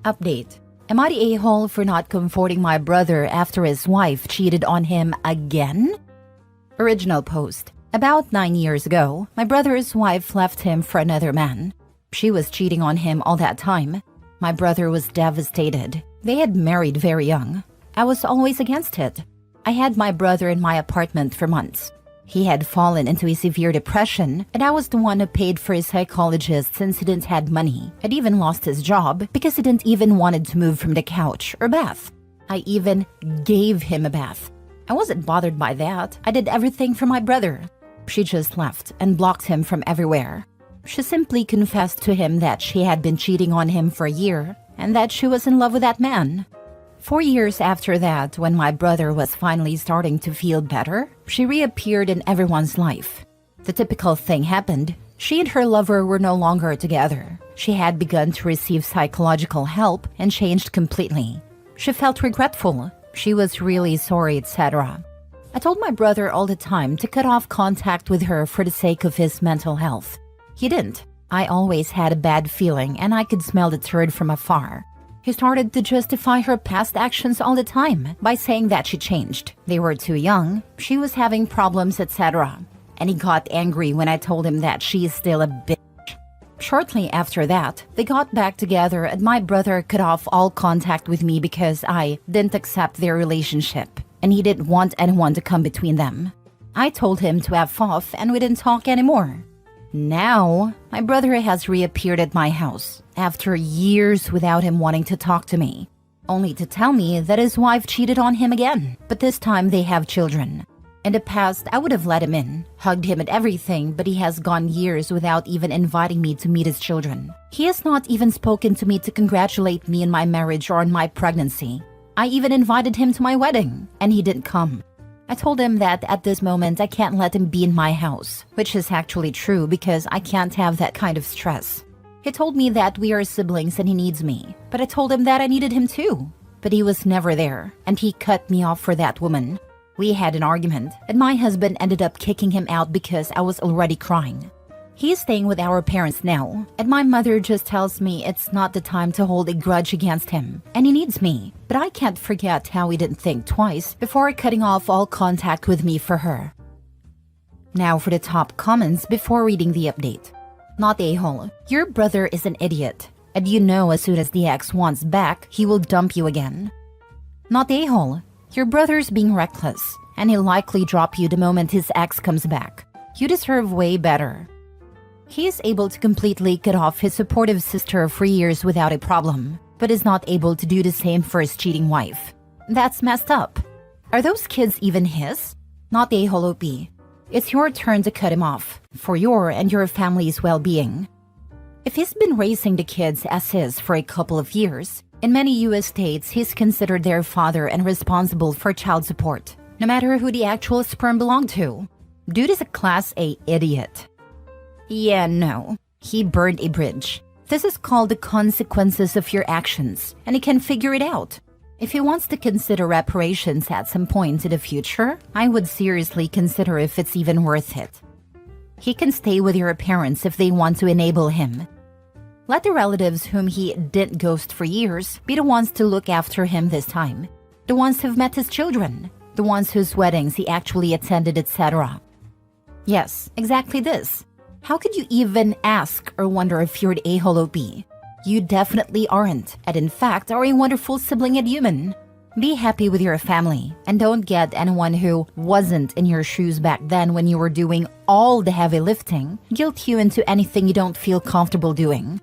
Update. Am I the a-hole for not comforting my brother after his wife cheated on him again? Original post. About 9 years ago, my brother's wife left him for another man. She was cheating on him all that time. My brother was devastated. They had married very young. I was always against it. I had my brother in my apartment for months. He had fallen into a severe depression, and I was the one who paid for his psychologist since he didn't have money. I'd even lost his job because he didn't even wanted to move from the couch or bath. I even gave him a bath. I wasn't bothered by that. I did everything for my brother. She just left and blocked him from everywhere. She simply confessed to him that she had been cheating on him for a year and that she was in love with that man. 4 years after that, when my brother was finally starting to feel better, she reappeared in everyone's life. The typical thing happened. She and her lover were no longer together. She had begun to receive psychological help and changed completely. She felt regretful. She was really sorry, etc. I told my brother all the time to cut off contact with her for the sake of his mental health. He didn't. I always had a bad feeling and I could smell the turd from afar. He started to justify her past actions all the time by saying that she changed. They were too young, she was having problems, etc. And he got angry when I told him that she is still a bitch. Shortly after that, they got back together and my brother cut off all contact with me because I didn't accept their relationship and he didn't want anyone to come between them. I told him to F off and we didn't talk anymore. Now, my brother has reappeared at my house after years without him wanting to talk to me, only to tell me that his wife cheated on him again, but this time they have children. In the past, I would have let him in, hugged him and everything, but he has gone years without even inviting me to meet his children. He has not even spoken to me to congratulate me in my marriage or on my pregnancy. I even invited him to my wedding, and he didn't come. I told him that at this moment I can't let him be in my house, which is actually true because I can't have that kind of stress. He told me that we are siblings and he needs me, but I told him that I needed him too. But he was never there, and he cut me off for that woman. We had an argument, and my husband ended up kicking him out because I was already crying. He is staying with our parents now, and my mother just tells me it's not the time to hold a grudge against him, and he needs me. But I can't forget how he didn't think twice before cutting off all contact with me for her. Now for the top comments before reading the update. Not a-hole. Your brother is an idiot, and you know as soon as the ex wants back, he will dump you again. Not a-hole. Your brother's being reckless, and he'll likely drop you the moment his ex comes back. You deserve way better. He is able to completely cut off his supportive sister for years without a problem, but is not able to do the same for his cheating wife. That's messed up. Are those kids even his? Not a-hole OP. It's your turn to cut him off, for your and your family's well-being. If he's been raising the kids as his for a couple of years, in many US states he's considered their father and responsible for child support, no matter who the actual sperm belonged to. Dude is a Class A idiot. Yeah, no. He burned a bridge. This is called the consequences of your actions, and he can figure it out. If he wants to consider reparations at some point in the future, I would seriously consider if it's even worth it. He can stay with your parents if they want to enable him. Let the relatives whom he didn't ghost for years be the ones to look after him this time. The ones who've met his children. The ones whose weddings he actually attended, etc. Yes, exactly this. How could you even ask or wonder if you're the a-hole OP? You definitely aren't, and in fact are a wonderful sibling and human. Be happy with your family, and don't get anyone who wasn't in your shoes back then when you were doing all the heavy lifting guilt you into anything you don't feel comfortable doing.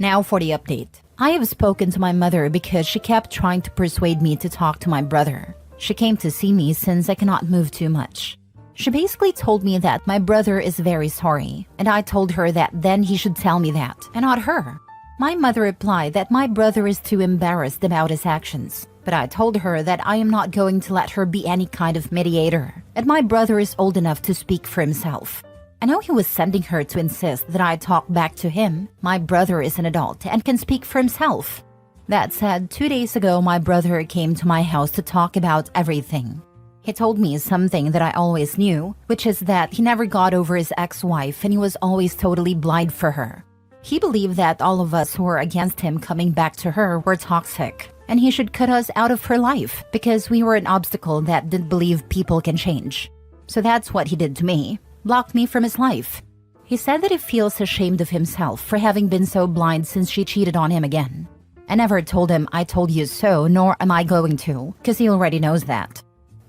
Now for the update. I have spoken to my mother because she kept trying to persuade me to talk to my brother. She came to see me since I cannot move too much. She basically told me that my brother is very sorry, and I told her that then he should tell me that, and not her. My mother replied that my brother is too embarrassed about his actions, but I told her that I am not going to let her be any kind of mediator, and my brother is old enough to speak for himself. I know he was sending her to insist that I talk back to him. My brother is an adult and can speak for himself. That said, 2 days ago my brother came to my house to talk about everything. He told me something that I always knew, which is that he never got over his ex-wife and he was always totally blind for her. He believed that all of us who were against him coming back to her were toxic, and he should cut us out of her life because we were an obstacle that didn't believe people can change. So that's what he did to me, blocked me from his life. He said that he feels ashamed of himself for having been so blind since she cheated on him again. I never told him I told you so, nor am I going to, because he already knows that.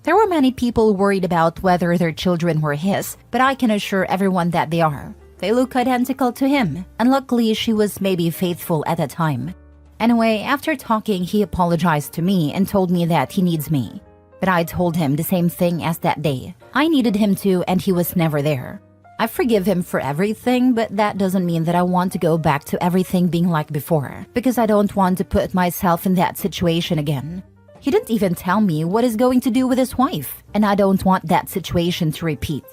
There were many people worried about whether their children were his, but I can assure everyone that they are. They look identical to him, and luckily she was maybe faithful at the time. Anyway, after talking, he apologized to me and told me that he needs me. But I told him the same thing as that day. I needed him too, and he was never there. I forgive him for everything, but that doesn't mean that I want to go back to everything being like before, because I don't want to put myself in that situation again. He didn't even tell me what he's going to do with his wife, and I don't want that situation to repeat.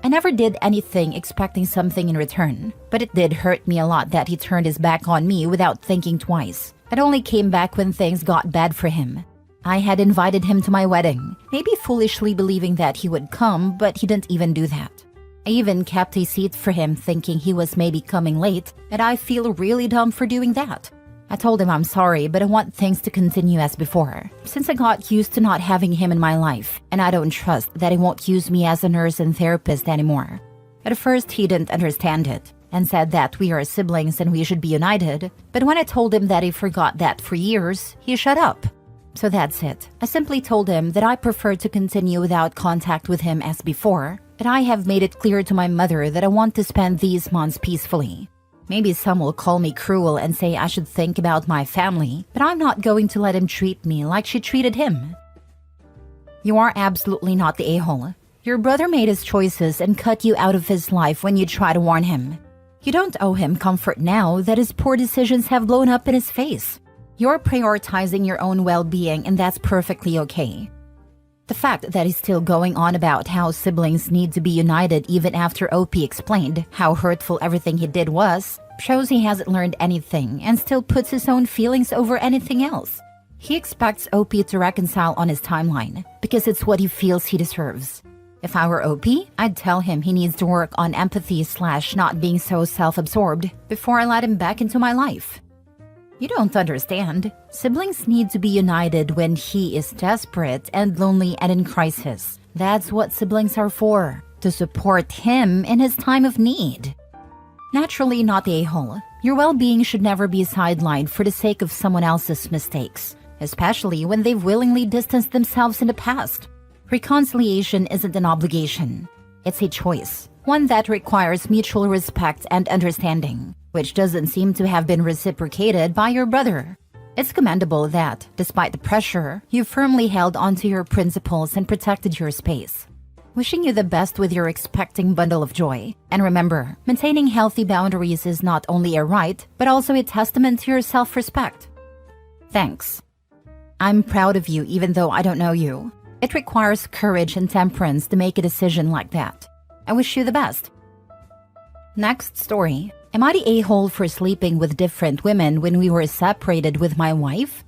I never did anything expecting something in return, but it did hurt me a lot that he turned his back on me without thinking twice. It only came back when things got bad for him. I had invited him to my wedding, maybe foolishly believing that he would come, but he didn't even do that. I even kept a seat for him thinking he was maybe coming late, and I feel really dumb for doing that. I told him I'm sorry, but I want things to continue as before, since I got used to not having him in my life, and I don't trust that he won't use me as a nurse and therapist anymore. At first, he didn't understand it, and said that we are siblings and we should be united, but when I told him that he forgot that for years, he shut up. So that's it. I simply told him that I prefer to continue without contact with him as before, and I have made it clear to my mother that I want to spend these months peacefully. Maybe some will call me cruel and say I should think about my family, but I'm not going to let him treat me like she treated him. You are absolutely not the a-hole. Your brother made his choices and cut you out of his life when you try to warn him. You don't owe him comfort now that his poor decisions have blown up in his face. You're prioritizing your own well-being, and that's perfectly okay. The fact that he's still going on about how siblings need to be united even after OP explained how hurtful everything he did was shows he hasn't learned anything and still puts his own feelings over anything else. He expects OP to reconcile on his timeline because it's what he feels he deserves. If I were OP, I'd tell him he needs to work on empathy / not being so self-absorbed before I let him back into my life. You don't understand. Siblings need to be united when he is desperate and lonely and in crisis. That's what siblings are for, to support him in his time of need. Naturally not the a-hole. Your well-being should never be sidelined for the sake of someone else's mistakes, especially when they've willingly distanced themselves in the past. Reconciliation isn't an obligation. It's a choice, one that requires mutual respect and understanding, which doesn't seem to have been reciprocated by your brother. It's commendable that, despite the pressure, you firmly held onto your principles and protected your space. Wishing you the best with your expecting bundle of joy. And remember, maintaining healthy boundaries is not only a right, but also a testament to your self-respect. Thanks. I'm proud of you even though I don't know you. It requires courage and temperance to make a decision like that. I wish you the best. Next story. Am I the a-hole for sleeping with different women when we were separated with my wife?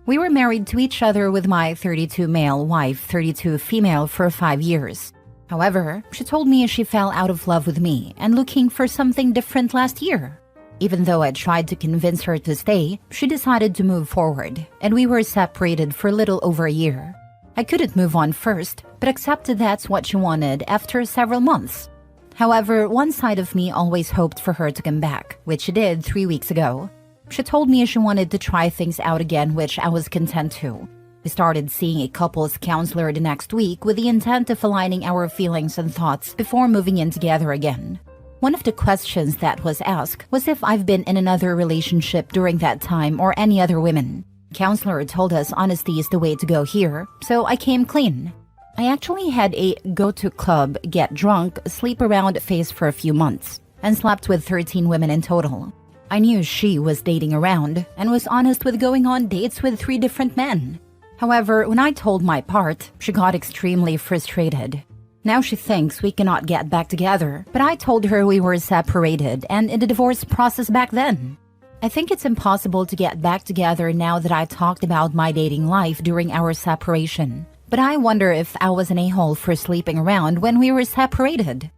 We were married to each other with my 32 male wife, 32 female for 5 years. However, she told me she fell out of love with me and looking for something different last year. Even though I tried to convince her to stay, she decided to move forward, and we were separated for a little over a year. I couldn't move on first, but accepted that's what she wanted after several months. However, one side of me always hoped for her to come back, which she did 3 weeks ago. She told me she wanted to try things out again, which I was content to. We started seeing a couples counselor the next week with the intent of aligning our feelings and thoughts before moving in together again. One of the questions that was asked was if I've been in another relationship during that time or any other women. Counselor told us honesty is the way to go here, so I came clean. I actually had a go-to club, get drunk, sleep around phase for a few months, and slept with 13 women in total. I knew she was dating around and was honest with going on dates with 3 different men. However, when I told my part, she got extremely frustrated. Now she thinks we cannot get back together, but I told her we were separated and in the divorce process back then. I think it's impossible to get back together now that I talked about my dating life during our separation. But I wonder if I was an a-hole for sleeping around when we were separated.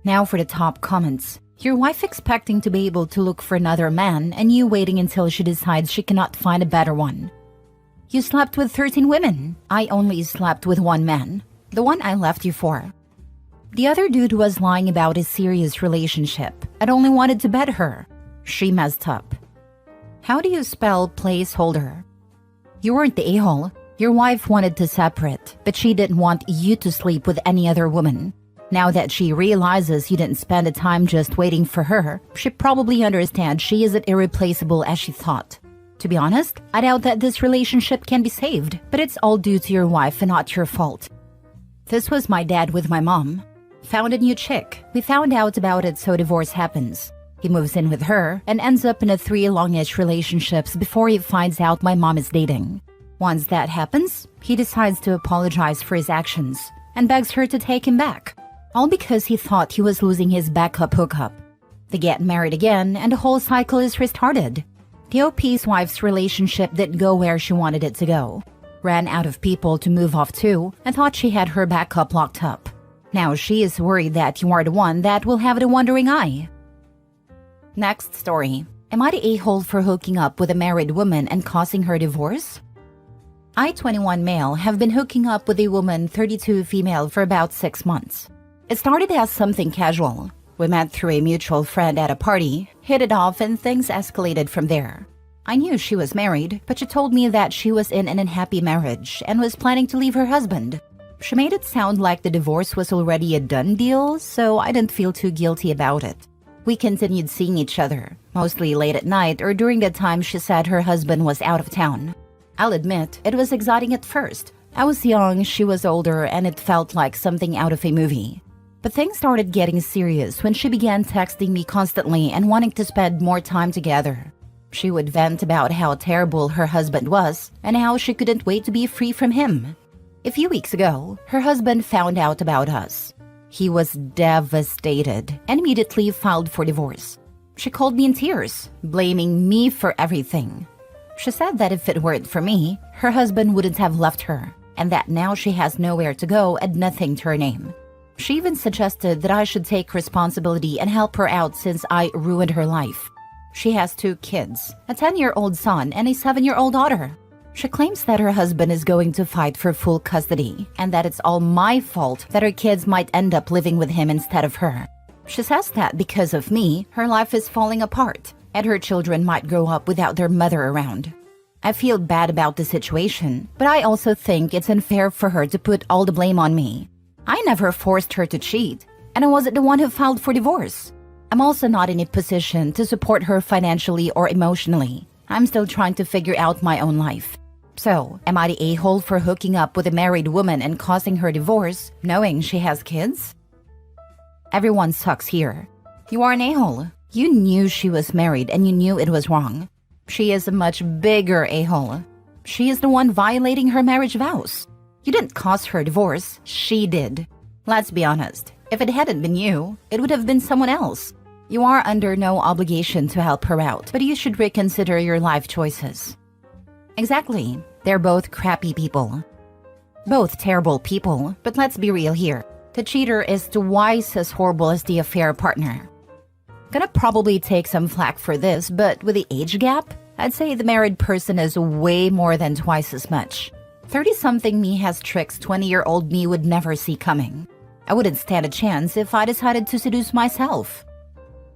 Now for the top comments. Your wife expecting to be able to look for another man and you waiting until she decides she cannot find a better one. You slept with 13 women. I only slept with one man, the one I left you for. The other dude was lying about his serious relationship and only wanted to bed her. She messed up. How do you spell placeholder? You weren't the a-hole. Your wife wanted to separate, but she didn't want you to sleep with any other woman. Now that she realizes you didn't spend the time just waiting for her, she probably understands she isn't irreplaceable as she thought. To be honest, I doubt that this relationship can be saved, but it's all due to your wife and not your fault. This was my dad with my mom. Found a new chick. We found out about it, so divorce happens. He moves in with her and ends up in a 3 longish relationships before he finds out my mom is dating. Once that happens, he decides to apologize for his actions and begs her to take him back, all because he thought he was losing his backup hookup. They get married again and the whole cycle is restarted. The OP's wife's relationship didn't go where she wanted it to go. Ran out of people to move off to and thought she had her backup locked up. Now she is worried that you are the one that will have the wandering eye. Next story. Am I the a-hole for hooking up with a married woman and causing her divorce? I, 21 male, have been hooking up with a woman, 32 female, for about 6 months. It started as something casual. We met through a mutual friend at a party, hit it off, and things escalated from there. I knew she was married, but she told me that she was in an unhappy marriage and was planning to leave her husband. She made it sound like the divorce was already a done deal, so I didn't feel too guilty about it. We continued seeing each other, mostly late at night or during the time she said her husband was out of town. I'll admit, it was exciting at first. I was young, she was older, and it felt like something out of a movie. But things started getting serious when she began texting me constantly and wanting to spend more time together. She would vent about how terrible her husband was and how she couldn't wait to be free from him. A few weeks ago, her husband found out about us. He was devastated and immediately filed for divorce. She called me in tears, blaming me for everything. She said that if it weren't for me, her husband wouldn't have left her, and that now she has nowhere to go and nothing to her name. She even suggested that I should take responsibility and help her out since I ruined her life. She has 2 kids, a 10-year-old son and a 7-year-old daughter. She claims that her husband is going to fight for full custody and that it's all my fault that her kids might end up living with him instead of her. She says that because of me, her life is falling apart and her children might grow up without their mother around. I feel bad about the situation, but I also think it's unfair for her to put all the blame on me. I never forced her to cheat, and I wasn't the one who filed for divorce. I'm also not in a position to support her financially or emotionally. I'm still trying to figure out my own life. So, am I the a-hole for hooking up with a married woman and causing her divorce, knowing she has kids? Everyone sucks here. You are an a-hole. You knew she was married and you knew it was wrong. She is a much bigger a-hole. She is the one violating her marriage vows. You didn't cause her divorce, she did. Let's be honest, if it hadn't been you, it would have been someone else. You are under no obligation to help her out, but you should reconsider your life choices. Exactly. They're both crappy people. Both terrible people, but let's be real here. The cheater is twice as horrible as the affair partner. Gonna probably take some flack for this, but with the age gap, I'd say the married person is way more than twice as much. 30-something me has tricks 20-year-old me would never see coming. I wouldn't stand a chance if I decided to seduce myself.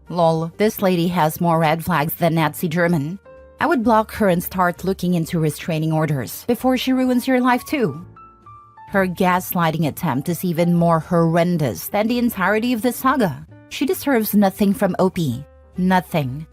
Lol, this lady has more red flags than Nazi German. I would block her and start looking into restraining orders before she ruins your life too. Her gaslighting attempt is even more horrendous than the entirety of the saga. She deserves nothing from OP. Nothing.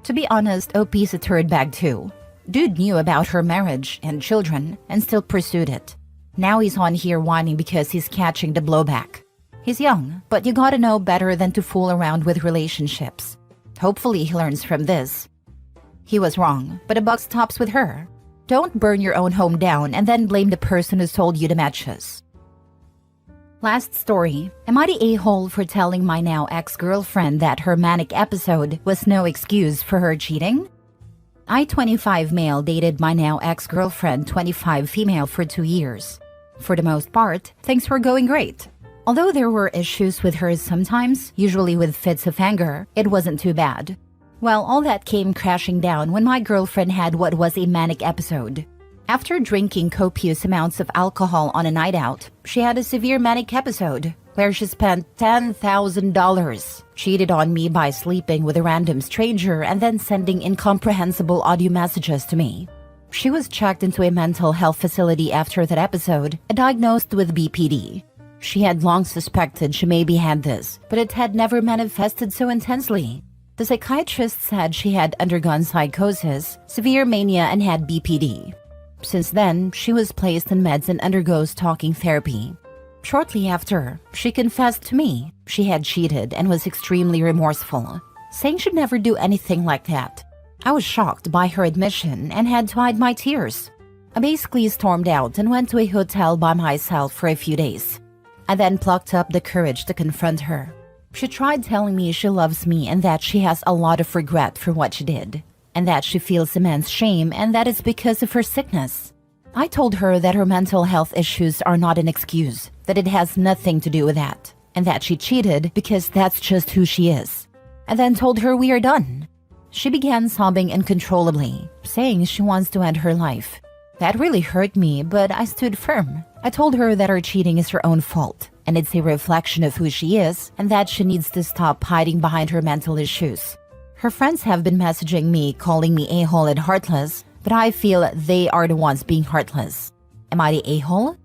To be honest, OP's a turd bag too. Dude knew about her marriage and children and still pursued it. Now he's on here whining because he's catching the blowback. He's young, but you gotta know better than to fool around with relationships. Hopefully he learns from this. He was wrong, but the buck stops with her. Don't burn your own home down and then blame the person who sold you the matches. Last story. Am I the a-hole for telling my now ex-girlfriend that her manic episode was no excuse for her cheating? I, 25 male, dated my now ex-girlfriend, 25 female, for 2 years. For the most part, things were going great. Although there were issues with her sometimes, usually with fits of anger, it wasn't too bad. Well, all that came crashing down when my girlfriend had what was a manic episode. After drinking copious amounts of alcohol on a night out, she had a severe manic episode where she spent $10,000, cheated on me by sleeping with a random stranger and then sending incomprehensible audio messages to me. She was checked into a mental health facility after that episode and diagnosed with BPD. She had long suspected she maybe had this, but it had never manifested so intensely. The psychiatrist said she had undergone psychosis, severe mania, and had BPD. Since then, she was placed on meds and undergoes talking therapy. Shortly after, she confessed to me she had cheated and was extremely remorseful, saying she'd never do anything like that. I was shocked by her admission and had to hide my tears. I basically stormed out and went to a hotel by myself for a few days. I then plucked up the courage to confront her. She tried telling me she loves me and that she has a lot of regret for what she did, and that she feels immense shame and that it's because of her sickness. I told her that her mental health issues are not an excuse, that it has nothing to do with that, and that she cheated because that's just who she is. I then told her we are done. She began sobbing uncontrollably, saying she wants to end her life. That really hurt me, but I stood firm. I told her that her cheating is her own fault, and it's a reflection of who she is, and that she needs to stop hiding behind her mental issues. Her friends have been messaging me, calling me a-hole and heartless, but I feel they are the ones being heartless. Am I the a-hole?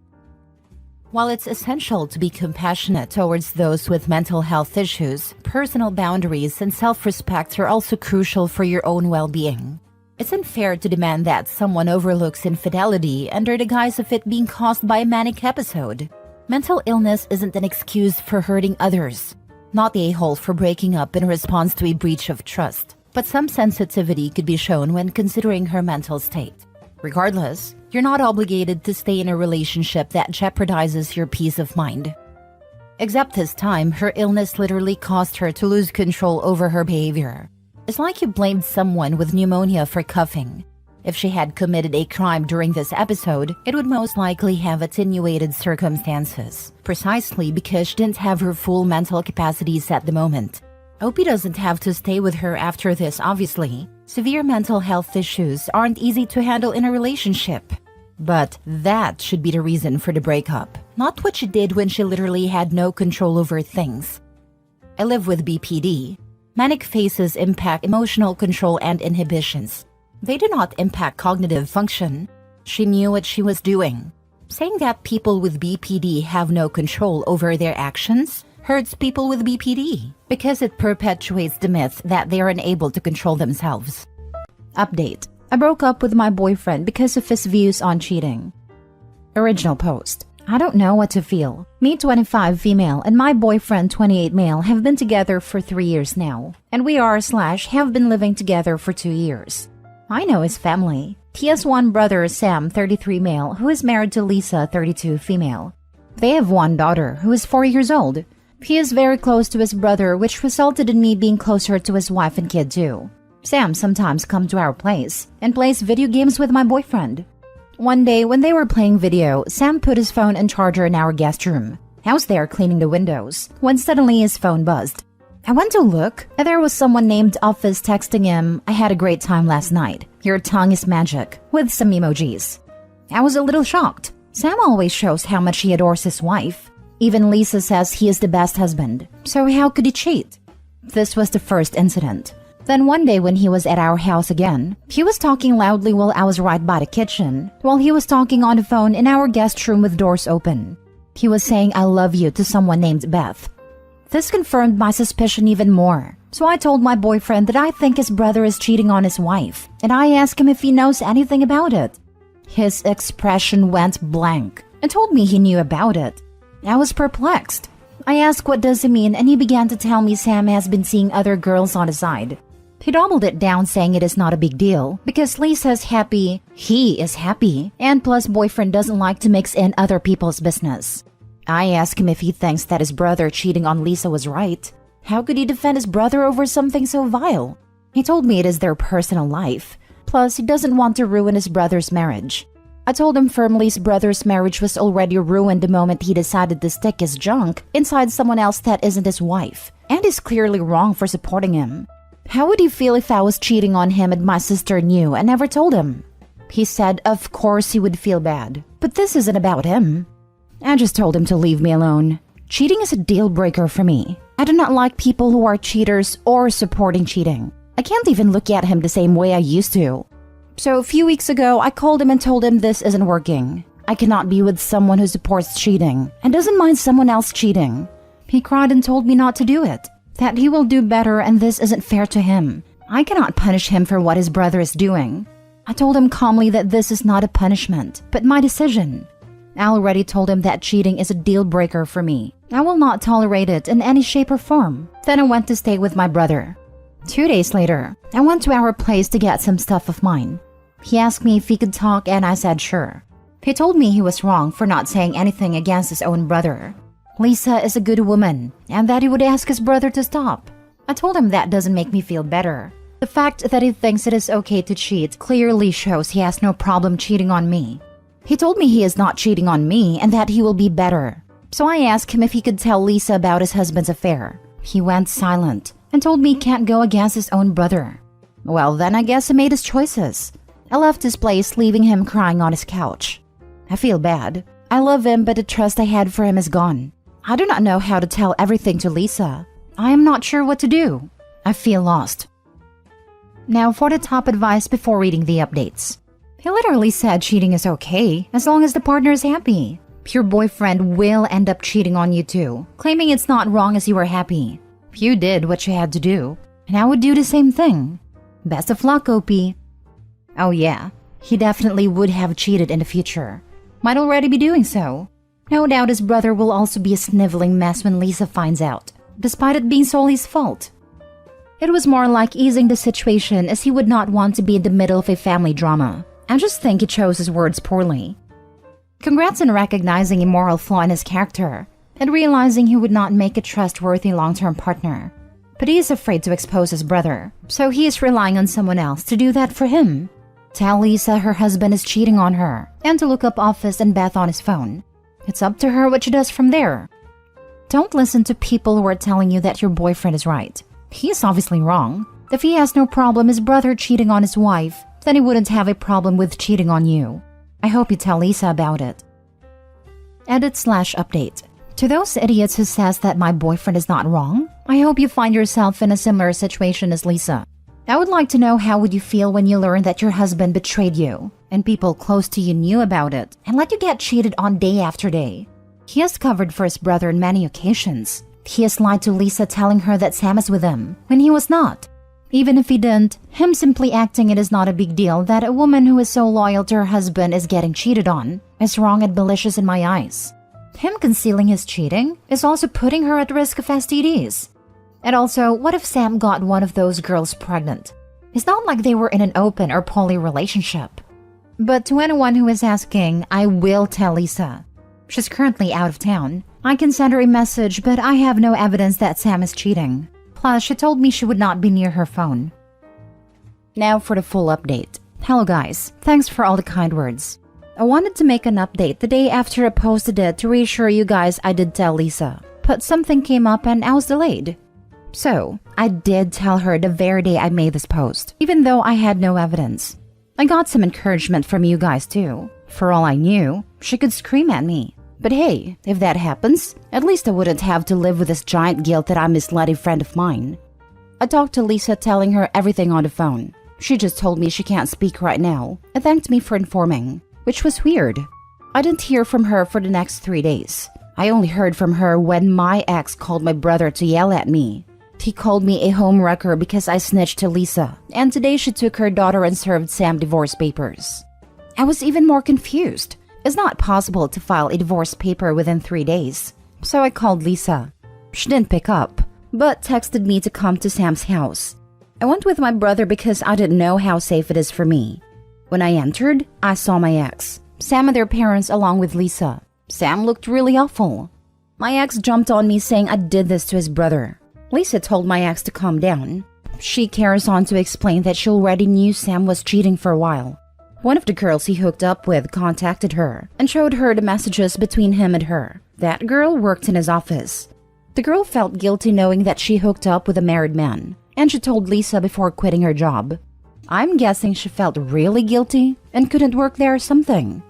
While it's essential to be compassionate towards those with mental health issues, personal boundaries and self-respect are also crucial for your own well-being. It's unfair to demand that someone overlooks infidelity under the guise of it being caused by a manic episode. Mental illness isn't an excuse for hurting others, not the a-hole for breaking up in response to a breach of trust, but some sensitivity could be shown when considering her mental state. Regardless, you're not obligated to stay in a relationship that jeopardizes your peace of mind. Except this time, her illness literally caused her to lose control over her behavior. It's like you blamed someone with pneumonia for coughing. If she had committed a crime during this episode, it would most likely have attenuated circumstances, precisely because she didn't have her full mental capacities at the moment. I hope he doesn't have to stay with her after this, obviously. Severe mental health issues aren't easy to handle in a relationship. But that should be the reason for the breakup, not what she did when she literally had no control over things. I live with BPD. Manic phases impact emotional control and inhibitions. They do not impact cognitive function. She knew what she was doing. Saying that people with BPD have no control over their actions hurts people with BPD because it perpetuates the myth that they are unable to control themselves. Update. I broke up with my boyfriend because of his views on cheating. Original post. I don't know what to feel. Me, 25 female, and my boyfriend, 28 male, have been together for 3 years now, and we have been living together for 2 years. I know his family. He has one brother, Sam, 33 male, who is married to Lisa, 32 female. They have one daughter, who is 4 years old. He is very close to his brother, which resulted in me being closer to his wife and kid too. Sam sometimes comes to our place and plays video games with my boyfriend. One day when they were playing video, Sam put his phone and charger in our guest room. I was there cleaning the windows when suddenly his phone buzzed. I went to look, and there was someone named Office texting him, "I had a great time last night. Your tongue is magic," with some emojis. I was a little shocked. Sam always shows how much he adores his wife. Even Lisa says he is the best husband, so how could he cheat? This was the first incident. Then one day when he was at our house again, he was talking loudly while I was right by the kitchen, while he was talking on the phone in our guest room with doors open. He was saying "I love you" to someone named Beth. This confirmed my suspicion even more, so I told my boyfriend that I think his brother is cheating on his wife, and I asked him if he knows anything about it. His expression went blank and told me he knew about it. I was perplexed. I asked what does it mean, and he began to tell me Sam has been seeing other girls on the side. He doubled it down saying it is not a big deal because Lisa's happy, he is happy, and plus boyfriend doesn't like to mix in other people's business. I asked him if he thinks that his brother cheating on Lisa was right. How could he defend his brother over something so vile? He told me it is their personal life, plus he doesn't want to ruin his brother's marriage. I told him firmly his brother's marriage was already ruined the moment he decided to stick his junk inside someone else that isn't his wife, and is clearly wrong for supporting him. How would he feel if I was cheating on him and my sister knew and never told him? He said of course he would feel bad, but this isn't about him. I just told him to leave me alone. Cheating is a deal breaker for me. I do not like people who are cheaters or supporting cheating. I can't even look at him the same way I used to. So a few weeks ago, I called him and told him this isn't working. I cannot be with someone who supports cheating and doesn't mind someone else cheating. He cried and told me not to do it, that he will do better and this isn't fair to him. I cannot punish him for what his brother is doing. I told him calmly that this is not a punishment, but my decision. I already told him that cheating is a deal breaker for me. I will not tolerate it in any shape or form. Then I went to stay with my brother. 2 days later, I went to our place to get some stuff of mine. He asked me if he could talk and I said sure. He told me he was wrong for not saying anything against his own brother. Lisa is a good woman and that he would ask his brother to stop. I told him that doesn't make me feel better. The fact that he thinks it is okay to cheat clearly shows he has no problem cheating on me. He told me he is not cheating on me and that he will be better. So I asked him if he could tell Lisa about his husband's affair. He went silent and told me he can't go against his own brother. Well, then I guess he made his choices. I left his place, leaving him crying on his couch. I feel bad. I love him, but the trust I had for him is gone. I do not know how to tell everything to Lisa. I am not sure what to do. I feel lost. Now for the top advice before reading the updates. He literally said cheating is okay, as long as the partner is happy. Your boyfriend will end up cheating on you too, claiming it's not wrong as you were happy. You did what you had to do, and I would do the same thing. Best of luck, OP. Oh yeah, he definitely would have cheated in the future. Might already be doing so. No doubt his brother will also be a sniveling mess when Lisa finds out, despite it being solely his fault. It was more like easing the situation as he would not want to be in the middle of a family drama. I just think he chose his words poorly. Congrats on recognizing a moral flaw in his character and realizing he would not make a trustworthy long-term partner. But he is afraid to expose his brother, so he is relying on someone else to do that for him. Tell Lisa her husband is cheating on her and to look up Office and Beth on his phone. It's up to her what she does from there. Don't listen to people who are telling you that your boyfriend is right. He is obviously wrong. If he has no problem his brother cheating on his wife, then he wouldn't have a problem with cheating on you. I hope you tell Lisa about it. Edit/update. To those idiots who says that my boyfriend is not wrong, I hope you find yourself in a similar situation as Lisa. I would like to know how would you feel when you learned that your husband betrayed you and people close to you knew about it and let you get cheated on day after day. He has covered for his brother on many occasions. He has lied to Lisa telling her that Sam is with him when he was not. Even if he didn't, him simply acting it is not a big deal that a woman who is so loyal to her husband is getting cheated on is wrong and malicious in my eyes. Him concealing his cheating is also putting her at risk of STDs. And also, what if Sam got one of those girls pregnant? It's not like they were in an open or poly relationship. But to anyone who is asking, I will tell Lisa. She's currently out of town. I can send her a message, but I have no evidence that Sam is cheating. Plus, she told me she would not be near her phone. Now for the full update. Hello guys, thanks for all the kind words. I wanted to make an update the day after I posted it to reassure you guys I did tell Lisa. But something came up and I was delayed. So, I did tell her the very day I made this post, even though I had no evidence. I got some encouragement from you guys too. For all I knew, she could scream at me. But hey, if that happens, at least I wouldn't have to live with this giant guilt that I misled a friend of mine. I talked to Lisa telling her everything on the phone. She just told me she can't speak right now and thanked me for informing, which was weird. I didn't hear from her for the next 3 days. I only heard from her when my ex called my brother to yell at me. He called me a homewrecker because I snitched to Lisa, and today she took her daughter and served Sam divorce papers. I was even more confused. It's not possible to file a divorce paper within 3 days. So I called Lisa. She didn't pick up, but texted me to come to Sam's house. I went with my brother because I didn't know how safe it is for me. When I entered, I saw my ex, Sam and their parents along with Lisa. Sam looked really awful. My ex jumped on me saying I did this to his brother. Lisa told my ex to calm down. She carries on to explain that she already knew Sam was cheating for a while. One of the girls he hooked up with contacted her and showed her the messages between him and her. That girl worked in his office. The girl felt guilty knowing that she hooked up with a married man, and she told Lisa before quitting her job. I'm guessing she felt really guilty and couldn't work there or something.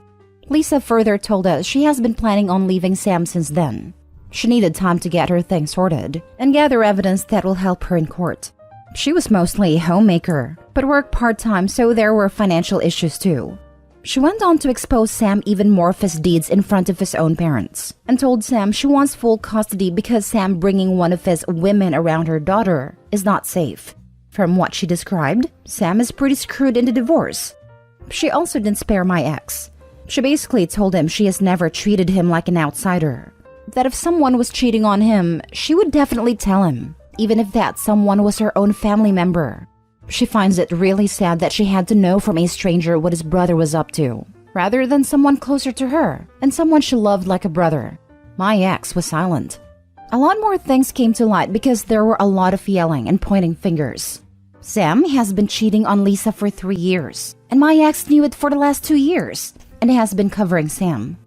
Lisa further told us she has been planning on leaving Sam since then. She needed time to get her things sorted and gather evidence that will help her in court. She was mostly a homemaker, but worked part-time, so there were financial issues too. She went on to expose Sam even more of his deeds in front of his own parents and told Sam she wants full custody because Sam bringing one of his women around her daughter is not safe. From what she described, Sam is pretty screwed in the divorce. She also didn't spare my ex. She basically told him she has never treated him like an outsider. That if someone was cheating on him, she would definitely tell him, even if that someone was her own family member. She finds it really sad that she had to know from a stranger what his brother was up to, rather than someone closer to her and someone she loved like a brother. My ex was silent. A lot more things came to light because there were a lot of yelling and pointing fingers. Sam has been cheating on Lisa for 3 years, and my ex knew it for the last 2 years and has been covering Sam.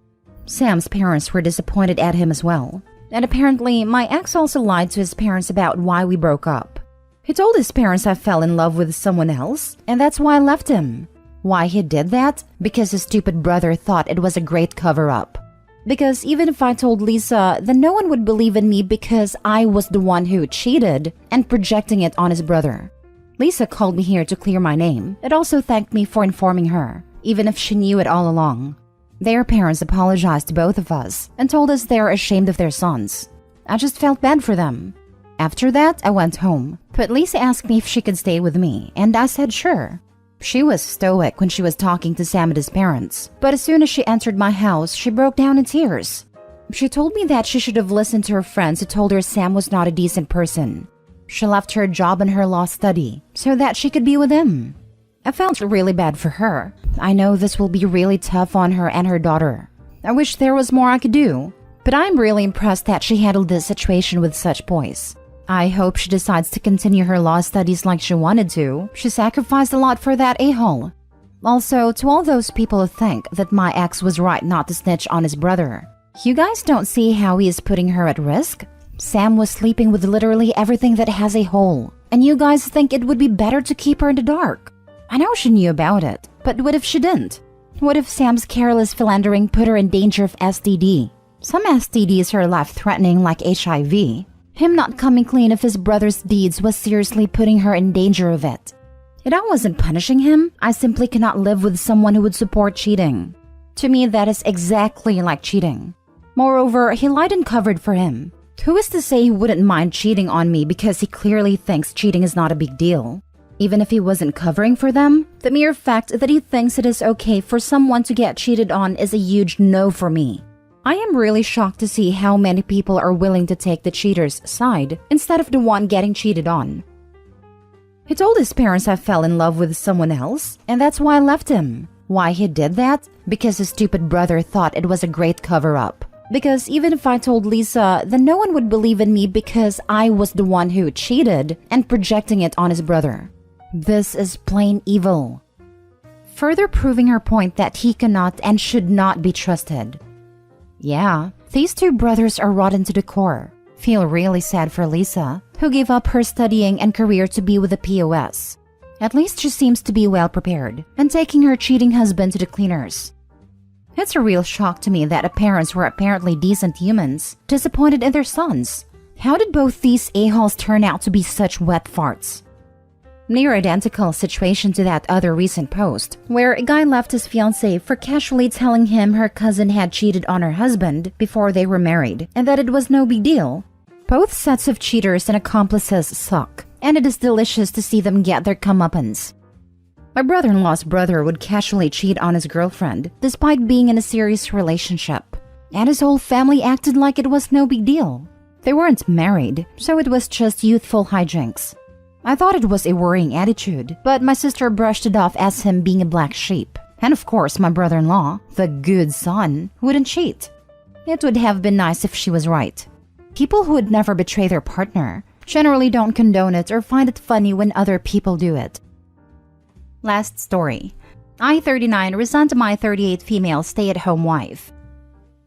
Sam's parents were disappointed at him as well, and apparently my ex also lied to his parents about why we broke up. He told his parents I fell in love with someone else, and that's why I left him. Why he did that? Because his stupid brother thought it was a great cover-up. Because even if I told Lisa, then no one would believe in me because I was the one who cheated and projecting it on his brother. Lisa called me here to clear my name and also thanked me for informing her, even if she knew it all along. Their parents apologized to both of us and told us they are ashamed of their sons. I just felt bad for them. After that, I went home, but Lisa asked me if she could stay with me, and I said sure. She was stoic when she was talking to Sam and his parents, but as soon as she entered my house, she broke down in tears. She told me that she should have listened to her friends who told her Sam was not a decent person. She left her job and her law study so that she could be with him. I felt really bad for her. I know this will be really tough on her and her daughter. I wish there was more I could do, but I'm really impressed that she handled this situation with such poise. I hope she decides to continue her law studies like she wanted to. She sacrificed a lot for that a-hole. Also, to all those people who think that my ex was right not to snitch on his brother, you guys don't see how he is putting her at risk? Sam was sleeping with literally everything that has a hole, and you guys think it would be better to keep her in the dark. I know she knew about it, but what if she didn't? What if Sam's careless philandering put her in danger of STD? Some STDs are life-threatening like HIV. Him not coming clean of his brother's deeds was seriously putting her in danger of it. If I wasn't punishing him, I simply cannot live with someone who would support cheating. To me, that is exactly like cheating. Moreover, he lied and covered for him. Who is to say he wouldn't mind cheating on me because he clearly thinks cheating is not a big deal? Even if he wasn't covering for them, the mere fact that he thinks it is okay for someone to get cheated on is a huge no for me. I am really shocked to see how many people are willing to take the cheater's side instead of the one getting cheated on. He told his parents I fell in love with someone else, and that's why I left him. Why he did that? Because his stupid brother thought it was a great cover-up. Because even if I told Lisa, then no one would believe in me because I was the one who cheated and projecting it on his brother. This is plain evil. Further proving her point that he cannot and should not be trusted. Yeah, these two brothers are rotten to the core. Feel really sad for Lisa, who gave up her studying and career to be with a POS. At least she seems to be well prepared and taking her cheating husband to the cleaners. It's a real shock to me that the parents were apparently decent humans, disappointed in their sons. How did both these a-holes turn out to be such wet farts? Near identical situation to that other recent post, where a guy left his fiancée for casually telling him her cousin had cheated on her husband before they were married, and that it was no big deal. Both sets of cheaters and accomplices suck, and it is delicious to see them get their comeuppance. My brother-in-law's brother would casually cheat on his girlfriend, despite being in a serious relationship, and his whole family acted like it was no big deal. They weren't married, so it was just youthful hijinks. I thought it was a worrying attitude, but my sister brushed it off as him being a black sheep. And of course, my brother-in-law, the good son, wouldn't cheat. It would have been nice if she was right. People who would never betray their partner generally don't condone it or find it funny when other people do it. Last story. I, 39, resent my 38 female stay-at-home wife.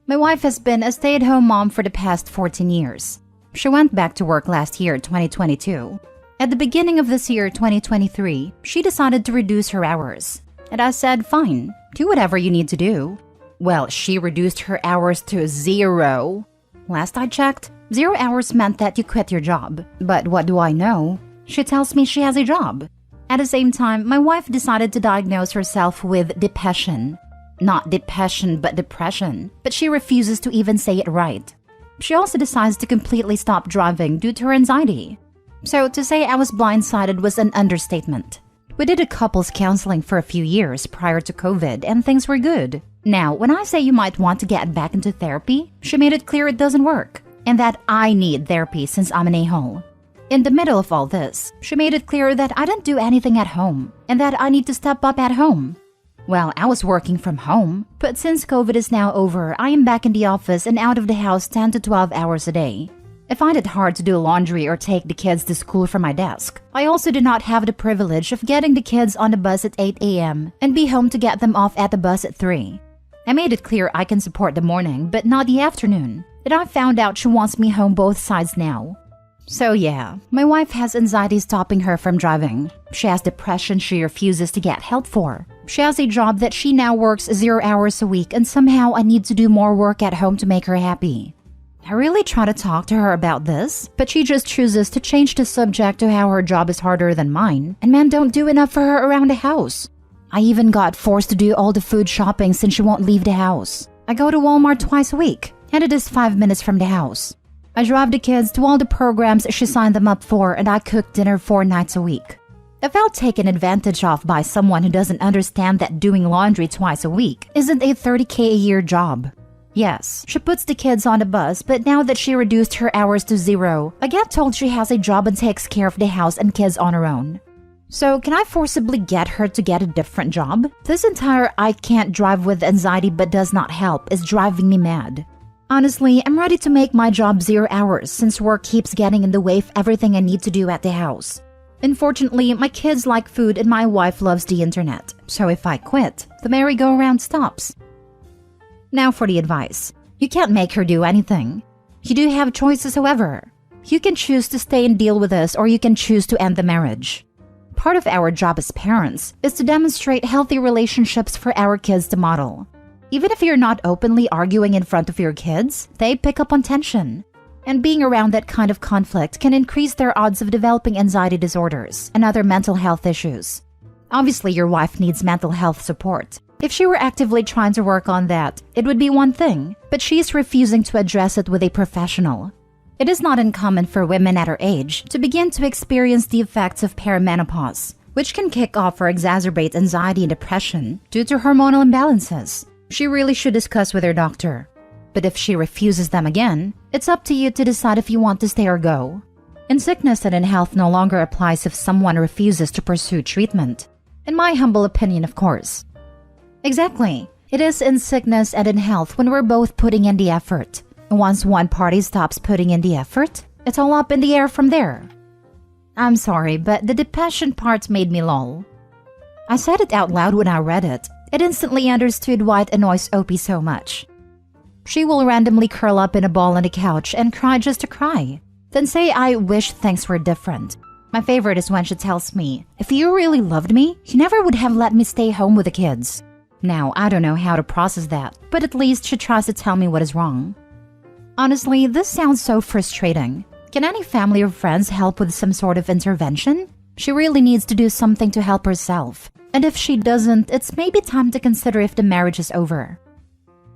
My wife has been a stay-at-home mom for the past 14 years. She went back to work last year, 2022. At the beginning of this year, 2023, she decided to reduce her hours. And I said, fine, do whatever you need to do. Well, she reduced her hours to 0. Last I checked, 0 hours meant that you quit your job. But what do I know? She tells me she has a job. At the same time, my wife decided to diagnose herself with depression. Not depression, but depression. But she refuses to even say it right. She also decides to completely stop driving due to her anxiety. So to say I was blindsided was an understatement. We did a couples counseling for a few years prior to COVID and things were good. Now, when I say you might want to get back into therapy, she made it clear it doesn't work and that I need therapy since I'm an a-hole. In the middle of all this, she made it clear that I didn't do anything at home and that I need to step up at home. Well, I was working from home, but since COVID is now over, I am back in the office and out of the house 10 to 12 hours a day. I find it hard to do laundry or take the kids to school from my desk. I also do not have the privilege of getting the kids on the bus at 8 a.m. and be home to get them off at the bus at 3. I made it clear I can support the morning, but not the afternoon. And I found out she wants me home both sides now. So yeah, my wife has anxiety stopping her from driving. She has depression she refuses to get help for. She has a job that she now works 0 hours a week and somehow I need to do more work at home to make her happy. I really try to talk to her about this, but she just chooses to change the subject to how her job is harder than mine and men don't do enough for her around the house. I even got forced to do all the food shopping since she won't leave the house. I go to Walmart twice a week and it is 5 minutes from the house. I drive the kids to all the programs she signed them up for and I cook dinner 4 nights a week. I felt taken advantage of by someone who doesn't understand that doing laundry twice a week isn't a $30K a year job. Yes, she puts the kids on the bus, but now that she reduced her hours to 0, I get told she has a job and takes care of the house and kids on her own. So can I forcibly get her to get a different job? This entire I can't drive with anxiety but does not help is driving me mad. Honestly, I'm ready to make my job 0 hours since work keeps getting in the way of everything I need to do at the house. Unfortunately, my kids like food and my wife loves the internet. So if I quit, the merry-go-round stops. Now for the advice. You can't make her do anything. You do have choices, however. You can choose to stay and deal with this or you can choose to end the marriage. Part of our job as parents is to demonstrate healthy relationships for our kids to model. Even if you're not openly arguing in front of your kids, they pick up on tension. And being around that kind of conflict can increase their odds of developing anxiety disorders and other mental health issues. Obviously, your wife needs mental health support. If she were actively trying to work on that, it would be one thing, but she's refusing to address it with a professional. It is not uncommon for women at her age to begin to experience the effects of perimenopause, which can kick off or exacerbate anxiety and depression due to hormonal imbalances. She really should discuss with her doctor. But if she refuses them again, it's up to you to decide if you want to stay or go. In sickness and in health no longer applies if someone refuses to pursue treatment. In my humble opinion, of course. Exactly. It is in sickness and in health when we're both putting in the effort. Once one party stops putting in the effort, it's all up in the air from there. I'm sorry, but the depression part made me lol. I said it out loud when I read it. It instantly understood why it annoys Opie so much. She will randomly curl up in a ball on the couch and cry just to cry. Then say I wish things were different. My favorite is when she tells me, if you really loved me, you never would have let me stay home with the kids. Now, I don't know how to process that, but at least she tries to tell me what is wrong. Honestly, this sounds so frustrating. Can any family or friends help with some sort of intervention? She really needs to do something to help herself. And if she doesn't, it's maybe time to consider if the marriage is over.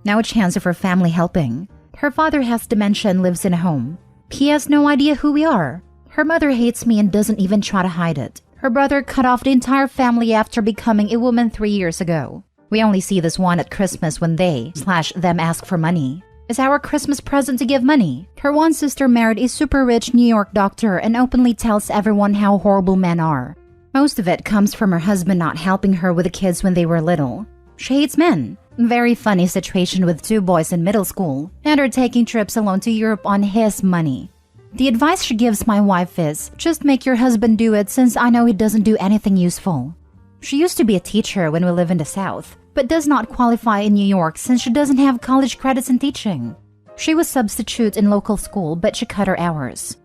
Now a chance of her family helping. Her father has dementia and lives in a home. He has no idea who we are. Her mother hates me and doesn't even try to hide it. Her brother cut off the entire family after becoming a woman 3 years ago. We only see this one at Christmas when they/them ask for money. Is our Christmas present to give money? Her one sister married a super rich New York doctor and openly tells everyone how horrible men are. Most of it comes from her husband not helping her with the kids when they were little. She hates men. Very funny situation with 2 boys in middle school and her taking trips alone to Europe on his money. The advice she gives my wife is, just make your husband do it since I know he doesn't do anything useful. She used to be a teacher when we live in the South, but does not qualify in New York since she doesn't have college credits in teaching. She was substitute in local school, but she cut her hours.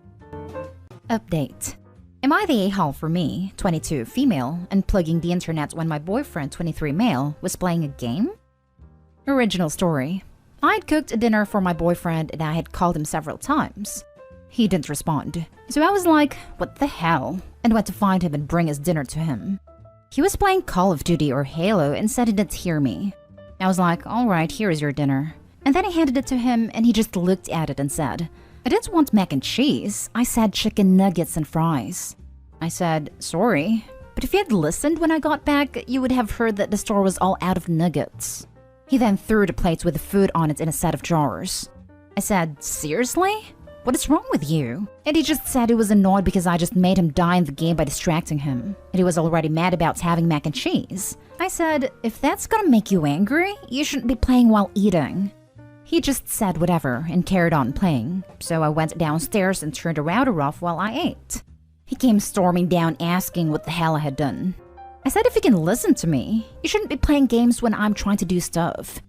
Update. Am I the a-hole for me, 22, female, unplugging the internet when my boyfriend, 23, male, was playing a game? Original story. I had cooked a dinner for my boyfriend and I had called him several times. He didn't respond, so I was like, what the hell, and went to find him and bring his dinner to him. He was playing Call of Duty or Halo and said he didn't hear me. I was like, alright, here is your dinner. And then I handed it to him and he just looked at it and said, I didn't want mac and cheese, I said chicken nuggets and fries. I said, sorry, but if you had listened when I got back, you would have heard that the store was all out of nuggets. He then threw the plates with the food on it in a set of drawers. I said, seriously? What is wrong with you? And he just said he was annoyed because I just made him die in the game by distracting him. And he was already mad about having mac and cheese. I said, if that's gonna make you angry, you shouldn't be playing while eating. He just said whatever and carried on playing. So I went downstairs and turned the router off while I ate. He came storming down asking what the hell I had done. I said if you can listen to me, you shouldn't be playing games when I'm trying to do stuff.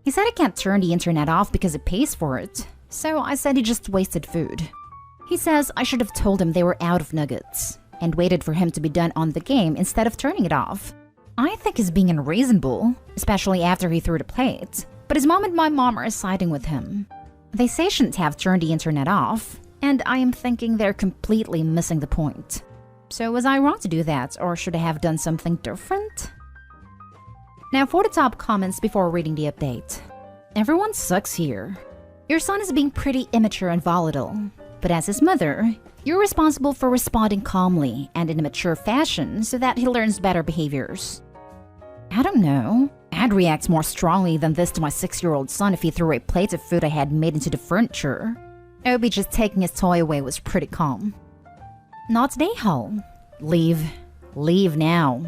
He said I can't turn the internet off because it pays for it. So I said he just wasted food. He says I should have told him they were out of nuggets and waited for him to be done on the game instead of turning it off. I think he's being unreasonable, especially after he threw the plate. But his mom and my mom are siding with him. They say I shouldn't have turned the internet off, and I am thinking they're completely missing the point. So was I wrong to do that, or should I have done something different? Now for the top comments before reading the update. Everyone sucks here. Your son is being pretty immature and volatile, but as his mother, you're responsible for responding calmly and in a mature fashion so that he learns better behaviors. I don't know. I'd react more strongly than this to my 6-year-old son if he threw a plate of food I had made into the furniture. Obi just taking his toy away was pretty calm. Not today, Hull. Leave. Leave now.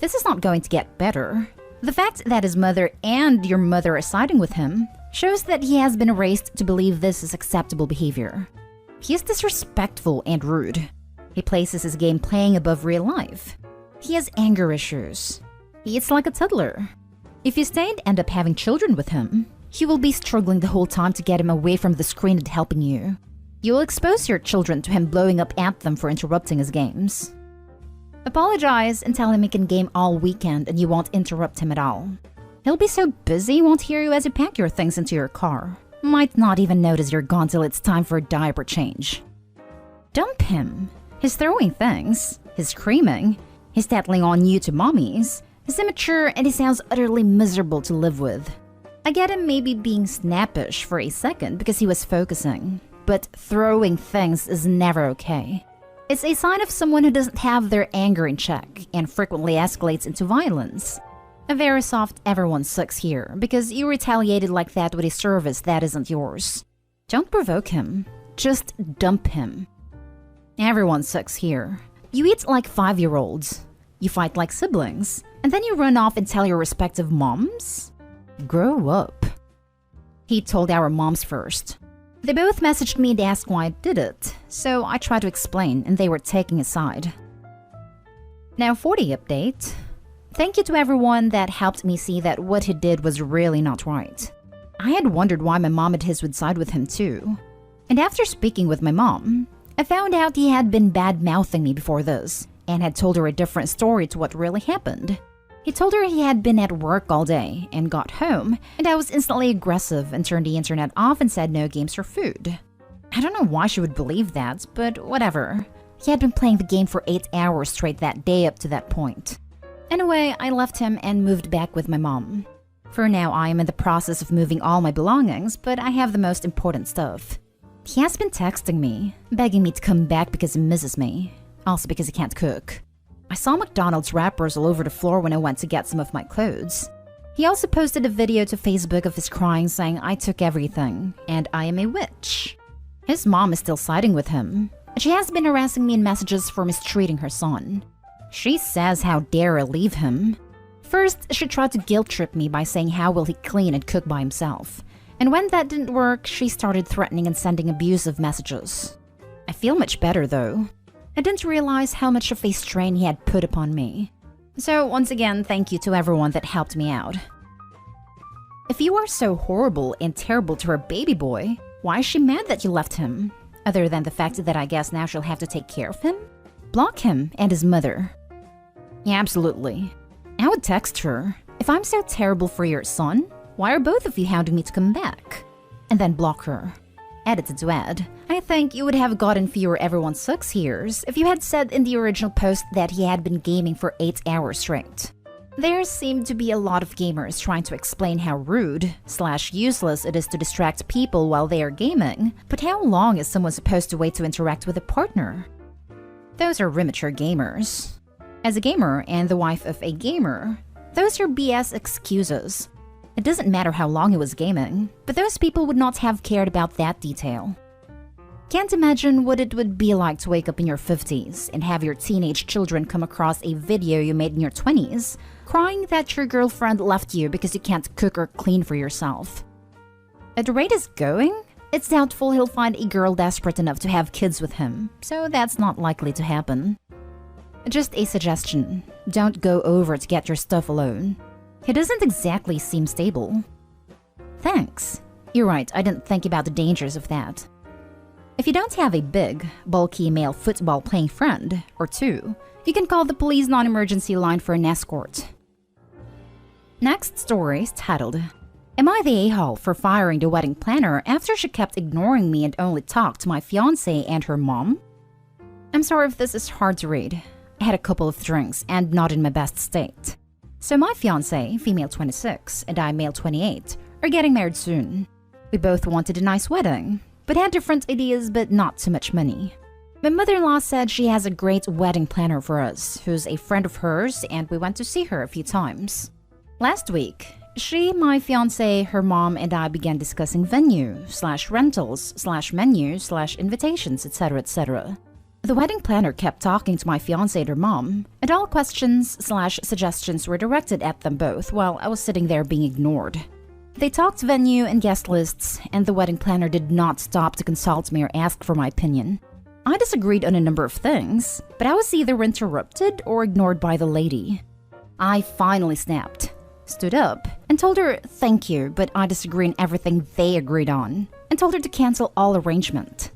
This is not going to get better. The fact that his mother and your mother are siding with him shows that he has been raised to believe this is acceptable behavior. He is disrespectful and rude. He places his game playing above real life. He has anger issues. He eats like a toddler. If you stay and end up having children with him, he will be struggling the whole time to get him away from the screen and helping you. You will expose your children to him blowing up at them for interrupting his games. Apologize and tell him he can game all weekend and you won't interrupt him at all. He'll be so busy he won't hear you as you pack your things into your car. Might not even notice you're gone till it's time for a diaper change. Dump him. He's throwing things. He's screaming. He's tattling on you to mommies. He's immature and he sounds utterly miserable to live with. I get him maybe being snappish for a second because he was focusing. But throwing things is never okay. It's a sign of someone who doesn't have their anger in check and frequently escalates into violence. A very soft everyone sucks here because you retaliated like that with a service that isn't yours. Don't provoke him. Just dump him. Everyone sucks here. You eat like 5-year-olds. You fight like siblings. And then you run off and tell your respective moms? Grow up. He told our moms first. They both messaged me and asked why I did it, so I tried to explain and they were taking a side. Now for the update. Thank you to everyone that helped me see that what he did was really not right. I had wondered why my mom and his would side with him too. And after speaking with my mom, I found out he had been bad-mouthing me before this and had told her a different story to what really happened. He told her he had been at work all day and got home, and I was instantly aggressive and turned the internet off and said no games or food. I don't know why she would believe that, but whatever. He had been playing the game for 8 hours straight that day up to that point. Anyway, I left him and moved back with my mom. For now, I am in the process of moving all my belongings, but I have the most important stuff. He has been texting me, begging me to come back because he misses me, also because he can't cook. I saw McDonald's wrappers all over the floor when I went to get some of my clothes. He also posted a video to Facebook of his crying saying I took everything, and I am a witch. His mom is still siding with him. She has been harassing me in messages for mistreating her son. She says how dare I leave him. First, she tried to guilt trip me by saying how will he clean and cook by himself. And when that didn't work, she started threatening and sending abusive messages. I feel much better though. I didn't realize how much of a strain he had put upon me. So once again, thank you to everyone that helped me out. If you are so horrible and terrible to her baby boy, why is she mad that you left him? Other than the fact that I guess now she'll have to take care of him? Block him and his mother. Yeah, absolutely. I would text her, if I'm so terrible for your son, why are both of you hounding me to come back? And then block her. Edited to add, I think you would have gotten fewer everyone sucks hears if you had said in the original post that he had been gaming for 8 hours straight. There seem to be a lot of gamers trying to explain how rude/useless it is to distract people while they are gaming, but how long is someone supposed to wait to interact with a partner? Those are immature gamers. As a gamer and the wife of a gamer, those are BS excuses. It doesn't matter how long he was gaming, but those people would not have cared about that detail. Can't imagine what it would be like to wake up in your 50s and have your teenage children come across a video you made in your 20s, crying that your girlfriend left you because you can't cook or clean for yourself. At the rate it's going, it's doubtful he'll find a girl desperate enough to have kids with him, so that's not likely to happen. Just a suggestion, don't go over to get your stuff alone. He doesn't exactly seem stable. Thanks. You're right, I didn't think about the dangers of that. If you don't have a big, bulky male football-playing friend, or two, you can call the police non-emergency line for an escort. Next story is titled, Am I the a-hole for firing the wedding planner after she kept ignoring me and only talked to my fiancé and her mom? I'm sorry if this is hard to read. I had a couple of drinks and not in my best state. So my fiancé, female 26, and I, male 28, are getting married soon. We both wanted a nice wedding, but had different ideas but not too much money. My mother-in-law said she has a great wedding planner for us, who's a friend of hers, and we went to see her a few times. Last week, she, my fiancé, her mom, and I began discussing venue/rentals/menu/invitations, etc., etc. The wedding planner kept talking to my fiancé and her mom, and all questions/suggestions were directed at them both while I was sitting there being ignored. They talked venue and guest lists, and the wedding planner did not stop to consult me or ask for my opinion. I disagreed on a number of things, but I was either interrupted or ignored by the lady. I finally snapped, stood up, and told her thank you, but I disagree on everything they agreed on, and told her to cancel all arrangement.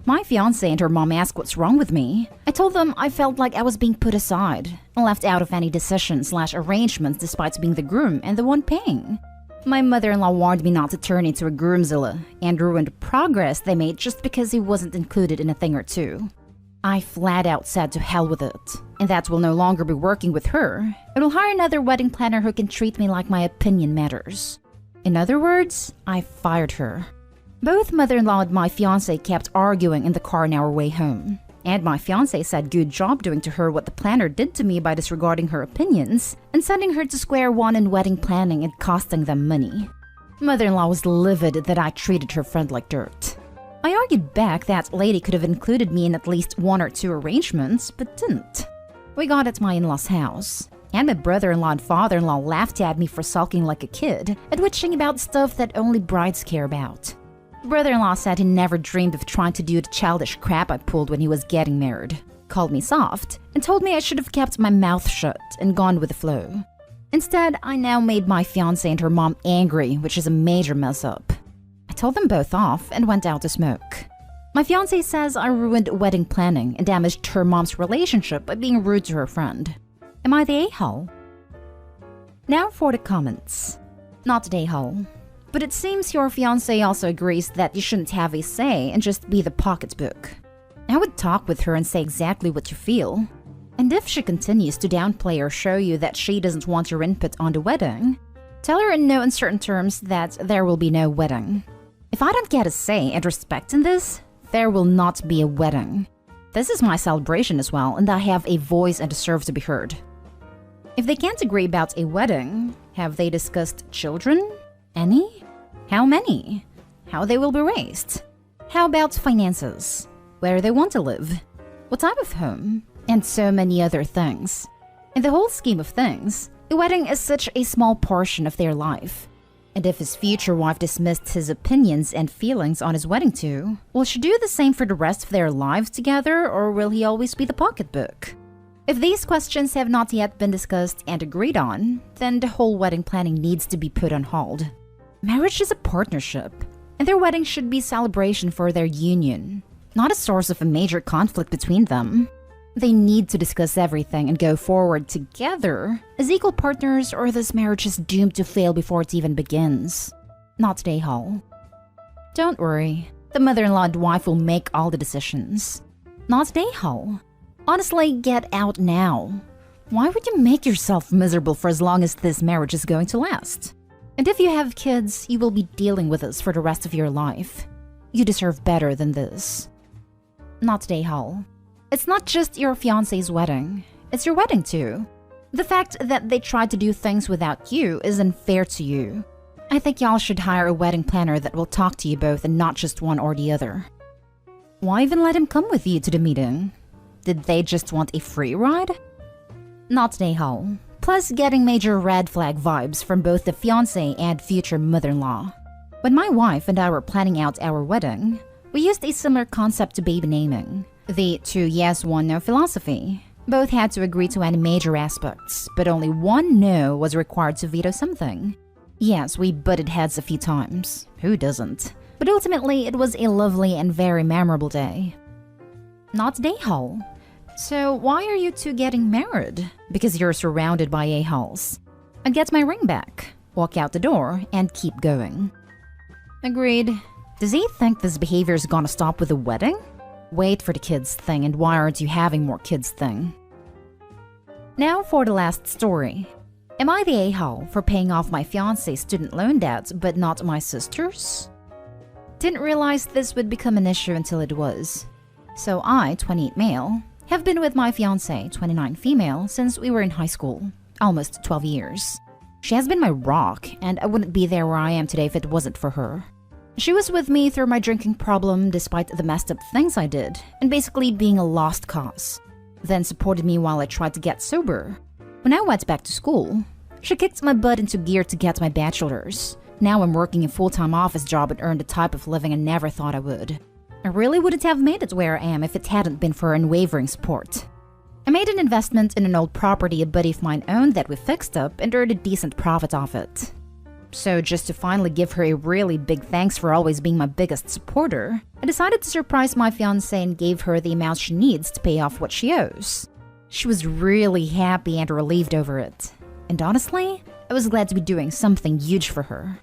My fiancé and her mom asked what's wrong with me. I told them I felt like I was being put aside and left out of any decisions/arrangements despite being the groom and the one paying. My mother-in-law warned me not to turn into a groomzilla and ruined the progress they made just because he wasn't included in a thing or two. I flat out said to hell with it, and that will no longer be working with her. I will hire another wedding planner who can treat me like my opinion matters. In other words, I fired her. Both mother-in-law and my fiancé kept arguing in the car on our way home. And my fiancé said good job doing to her what the planner did to me by disregarding her opinions and sending her to square one in wedding planning and costing them money. Mother-in-law was livid that I treated her friend like dirt. I argued back that lady could have included me in at least 1 or 2 arrangements, but didn't. We got at my in-law's house, and my brother-in-law and father-in-law laughed at me for sulking like a kid and witching about stuff that only brides care about. Brother-in-law said he never dreamed of trying to do the childish crap I pulled when he was getting married, called me soft, and told me I should have kept my mouth shut and gone with the flow. Instead, I now made my fiancé and her mom angry, which is a major mess up. I told them both off and went out to smoke. My fiancé says I ruined wedding planning and damaged her mom's relationship by being rude to her friend. Am I the a-hole? Now for the comments. Not the a-hole. But it seems your fiancé also agrees that you shouldn't have a say and just be the pocketbook. I would talk with her and say exactly what you feel. And if she continues to downplay or show you that she doesn't want your input on the wedding, tell her in no uncertain terms that there will be no wedding. If I don't get a say and respect in this, there will not be a wedding. This is my celebration as well, and I have a voice and deserve to be heard. If they can't agree about a wedding, have they discussed children? Any? How many? How they will be raised? How about finances? Where they want to live? What type of home? And so many other things. In the whole scheme of things, a wedding is such a small portion of their life. And if his future wife dismissed his opinions and feelings on his wedding too, will she do the same for the rest of their lives together, or will he always be the pocketbook? If these questions have not yet been discussed and agreed on, then the whole wedding planning needs to be put on hold. Marriage is a partnership, and their wedding should be celebration for their union, not a source of a major conflict between them. They need to discuss everything and go forward together as equal partners, or this marriage is doomed to fail before it even begins. Not today, Hall. Don't worry, the mother-in-law and wife will make all the decisions. Not today, Hall. Honestly, get out now. Why would you make yourself miserable for as long as this marriage is going to last? And if you have kids, you will be dealing with this for the rest of your life. You deserve better than this. Not today, Hall. It's not just your fiancé's wedding. It's your wedding too. The fact that they tried to do things without you is unfair to you. I think y'all should hire a wedding planner that will talk to you both and not just one or the other. Why even let him come with you to the meeting? Did they just want a free ride? Not today, Hall. Plus getting major red flag vibes from both the fiancé and future mother-in-law. When my wife and I were planning out our wedding, we used a similar concept to baby naming. The 2 yes, 1 no philosophy. Both had to agree to any major aspects, but only one no was required to veto something. Yes, we butted heads a few times. Who doesn't? But ultimately, it was a lovely and very memorable day. Not today, Hall. So why are you two getting married? Because you're surrounded by a-holes. I'd get my ring back, walk out the door, and keep going. Agreed. Does he think this behavior is gonna stop with the wedding? Wait for the kids thing and why aren't you having more kids thing? Now for the last story. Am I the a-hole for paying off my fiancé's student loan debt but not my sister's? Didn't realize this would become an issue until it was. So I, 28 male, have been with my fiancé, 29 female, since we were in high school, almost 12 years. She has been my rock, and I wouldn't be there where I am today if it wasn't for her. She was with me through my drinking problem despite the messed up things I did, and basically being a lost cause. Then supported me while I tried to get sober. When I went back to school, she kicked my butt into gear to get my bachelor's. Now I'm working a full-time office job and earn the type of living I never thought I would. I really wouldn't have made it where I am if it hadn't been for her unwavering support. I made an investment in an old property a buddy of mine owned that we fixed up and earned a decent profit off it. So just to finally give her a really big thanks for always being my biggest supporter, I decided to surprise my fiancé and gave her the amount she needs to pay off what she owes. She was really happy and relieved over it. And honestly, I was glad to be doing something huge for her.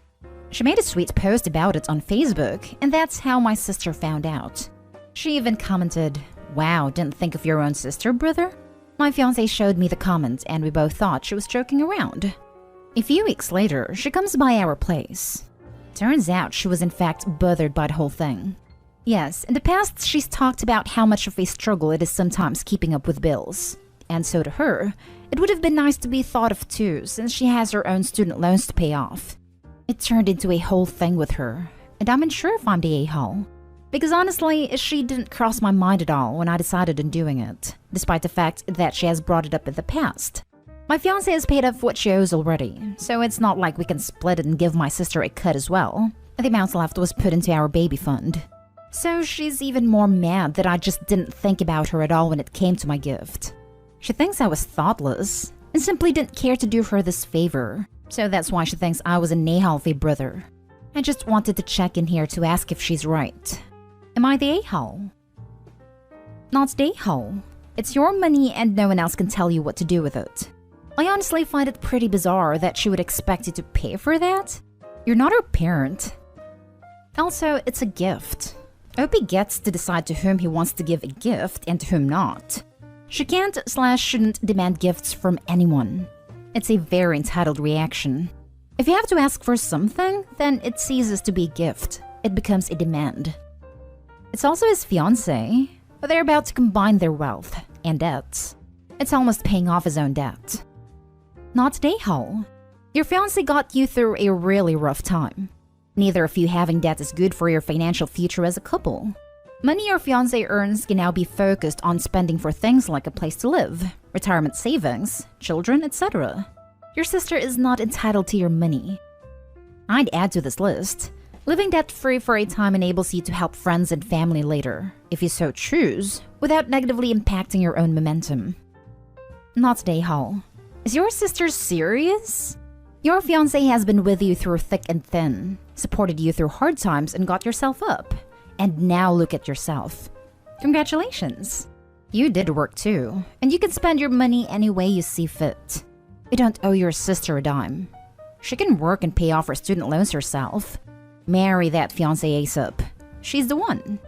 She made a sweet post about it on Facebook, and that's how my sister found out. She even commented, "Wow, didn't think of your own sister, brother?" My fiancé showed me the comment, and we both thought she was joking around. A few weeks later, she comes by our place. Turns out she was in fact bothered by the whole thing. Yes, in the past she's talked about how much of a struggle it is sometimes keeping up with bills. And so to her, it would have been nice to be thought of too, since she has her own student loans to pay off. It turned into a whole thing with her, and I'm unsure if I'm the a-hole. Because honestly, she didn't cross my mind at all when I decided on doing it, despite the fact that she has brought it up in the past. My fiancé has paid off what she owes already, so it's not like we can split it and give my sister a cut as well. The amount left was put into our baby fund. So she's even more mad that I just didn't think about her at all when it came to my gift. She thinks I was thoughtless, and simply didn't care to do her this favor. So that's why she thinks I was a a-hole brother. I just wanted to check in here to ask if she's right. Am I the a-hole? Not the a-hole. It's your money and no one else can tell you what to do with it. I honestly find it pretty bizarre that she would expect you to pay for that. You're not her parent. Also, it's a gift. Opie gets to decide to whom he wants to give a gift and to whom not. She can't/shouldn't demand gifts from anyone. It's a very entitled reaction. If you have to ask for something, then it ceases to be a gift. It becomes a demand. It's also his fiancé, but they're about to combine their wealth and debts. It's almost paying off his own debt. Not a-hole. Your fiancé got you through a really rough time. Neither of you having debt is good for your financial future as a couple. Money your fiancé earns can now be focused on spending for things like a place to live, retirement savings, children, etc. Your sister is not entitled to your money. I'd add to this list, living debt-free for a time enables you to help friends and family later, if you so choose, without negatively impacting your own momentum. Not today, Hall. Is your sister serious? Your fiancé has been with you through thick and thin, supported you through hard times and got yourself up. And now look at yourself. Congratulations. You did work too, and you can spend your money any way you see fit. You don't owe your sister a dime. She can work and pay off her student loans herself. Marry that fiancé ASAP. She's the one.